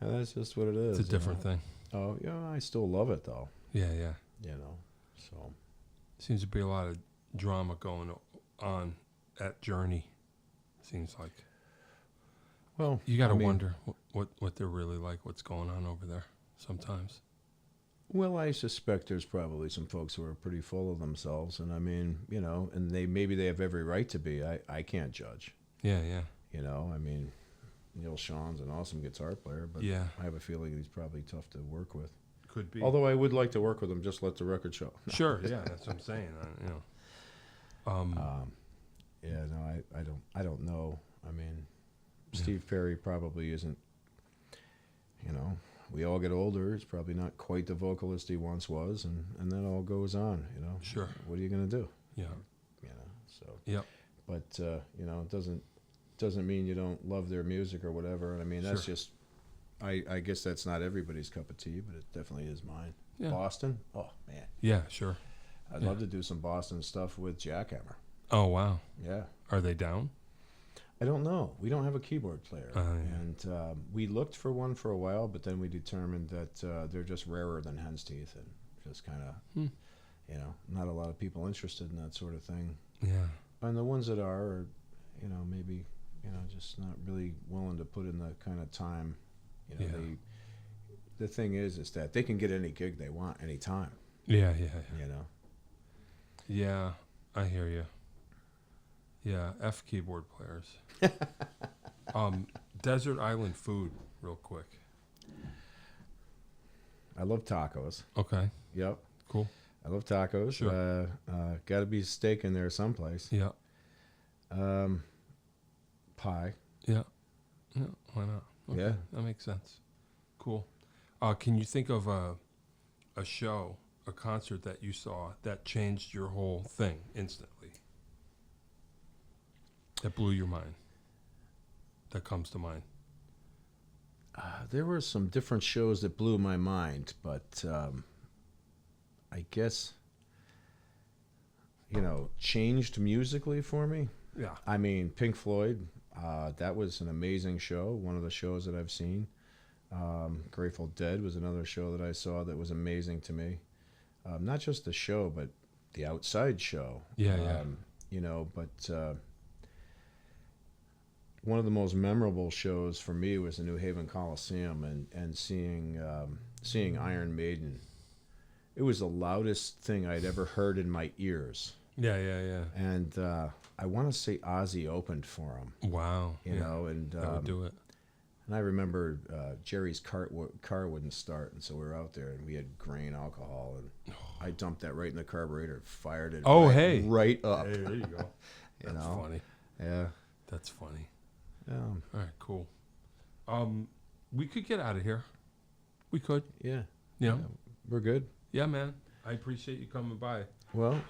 and that's just what it is. It's a different thing. Oh, yeah, I still love it though. Yeah. You know, so seems to be a lot of drama going on at Journey. Seems like. Well, you got to wonder what they're really like, what's going on over there sometimes. Well, I suspect there's probably some folks who are pretty full of themselves, and I mean, you know, and maybe they have every right to be. I can't judge. Yeah. You know, I mean, Neil Sean's an awesome guitar player, but I have a feeling he's probably tough to work with. Could be. Although I would like to work with him, just let the record show. Sure, yeah, that's what I'm saying. I don't know. I mean, Steve Perry probably isn't. You know, we all get older. He's probably not quite the vocalist he once was, and that all goes on. You know. Sure. What are you going to do? Yeah. You know. So. Yep. But you know, it doesn't mean you don't love their music or whatever. And I mean, that's just. I guess that's not everybody's cup of tea, but it definitely is mine. Yeah. Boston? Oh, man. Yeah, sure. I'd love to do some Boston stuff with Jackhammer. Oh, wow. Yeah. Are they down? I don't know. We don't have a keyboard player. And we looked for one for a while, but then we determined that they're just rarer than hen's teeth and just kind of, you know, not a lot of people interested in that sort of thing. Yeah. And the ones that are, you know, maybe, you know, just not really willing to put in the kind of time. You know, the thing is that they can get any gig they want anytime. Yeah. You know. Yeah, I hear you. Yeah, F keyboard players. Desert Island food, real quick. I love tacos. Okay. Yep. Cool. I love tacos. Sure. Got to be steak in there someplace. Yeah. Pie. Yeah. Yeah. Why not? Okay, yeah. That makes sense. Cool. Can you think of a show, a concert that you saw that changed your whole thing instantly? That blew your mind? That comes to mind? There were some different shows that blew my mind, but I guess, you know, changed musically for me. Yeah. I mean, Pink Floyd. That was an amazing show, one of the shows that I've seen. Grateful Dead was another show that I saw that was amazing to me. Not just the show, but the outside show. Yeah. You know, but one of the most memorable shows for me was the New Haven Coliseum and seeing Iron Maiden. It was the loudest thing I'd ever heard in my ears. Yeah. And I want to say Ozzy opened for him. Wow. You know, and that would do it. And I remember Jerry's car wouldn't start, and so we were out there, and we had grain alcohol, and I dumped that right in the carburetor, fired it. Right up. Hey, there you go. That's funny. Yeah. That's funny. Yeah. All right, cool. We could get out of here. We could. Yeah. You know? We're good. Yeah, man. I appreciate you coming by. Well,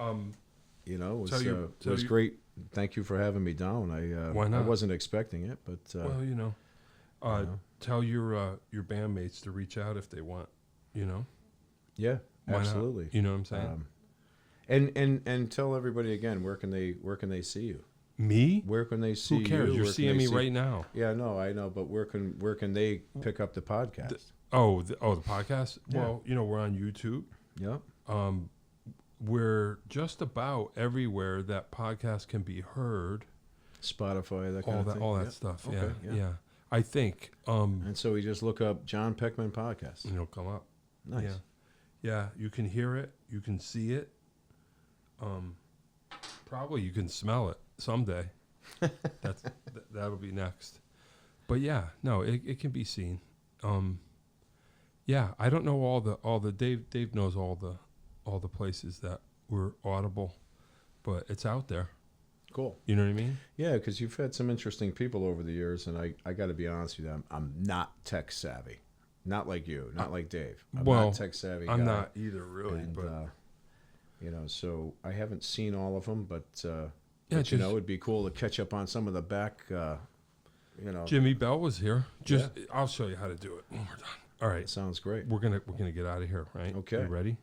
you know, it was great. Thank you for having me down. Why not? I wasn't expecting it, but well, you know, tell your bandmates to reach out if they want. You know. Yeah, Why absolutely. Not? You know what I'm saying? And tell everybody again, where can they see you? Me? Where can they see you? Who cares? You're seeing me right now. Yeah, no, I know, but where can they pick up the podcast? The podcast? Yeah. Well, you know, we're on YouTube. Yep. We're just about everywhere that podcast can be heard. Spotify, that kind of thing. All that stuff. Okay, yeah. I think. And so we just look up John Peckman podcast. And it'll come up. Nice. Yeah. You can hear it. You can see it. Probably you can smell it someday. That'll be next. But yeah, no, it can be seen. Yeah, I don't know all the Dave knows all the places that were audible, but it's out there. Cool. You know what I mean? Yeah, because you've had some interesting people over the years, and I got to be honest with you, I'm not tech savvy, not like you, not like Dave. I'm not tech savvy. I'm not either, really. And, but So I haven't seen all of them, but Yeah, it'd be cool to catch up on some of the back. Jimmy Bell was here. I'll show you how to do it when we're done. All right, That sounds great. we're gonna get out of here, right? Okay. You ready?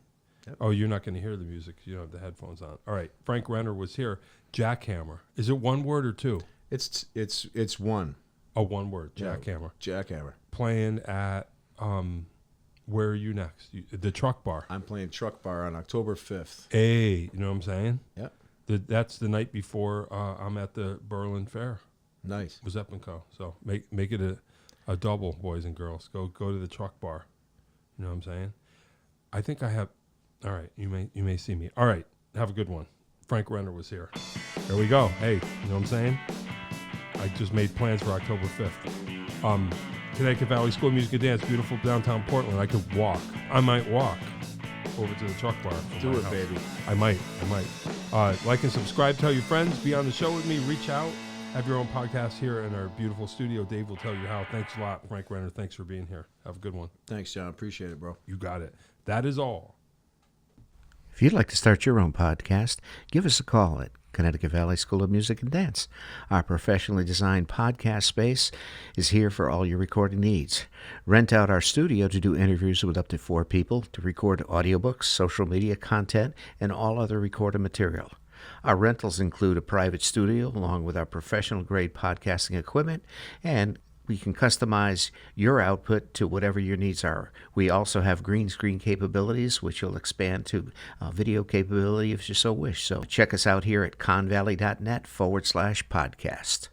Yep. Oh, you're not gonna hear the music. You don't have the headphones on. All right, Frank Renner was here. Jackhammer. Is it one word or two? It's one. Oh, one word. Jackhammer. Jackhammer. Playing at where are you next? The Truck Bar. I'm playing Truck Bar on October 5th. Hey, you know what I'm saying? Yep. That's the night before I'm at the Berlin Fair. Nice. Was Eppenco. So make it a double, boys and girls. Go to the Truck Bar. You know what I'm saying? I think I have. All right, you may see me. All right, have a good one. Frank Renner was here. There we go. Hey, you know what I'm saying? I just made plans for October 5th. Connecticut Valley School of Music and Dance, beautiful downtown Portland. I could walk. I might walk over to the Truck Bar. Do it, baby. I might. Like and subscribe. Tell your friends. Be on the show with me. Reach out. Have your own podcast here in our beautiful studio. Dave will tell you how. Thanks a lot, Frank Renner. Thanks for being here. Have a good one. Thanks, John. Appreciate it, bro. You got it. That is all. If you'd like to start your own podcast, give us a call at Connecticut Valley School of Music and Dance. Our professionally designed podcast space is here for all your recording needs. Rent out our studio to do interviews with up to 4 people, to record audiobooks, social media content, and all other recorded material. Our rentals include a private studio along with our professional-grade podcasting equipment, and we can customize your output to whatever your needs are. We also have green screen capabilities, which will expand to video capability if you so wish. So check us out here at convalley.net/podcast.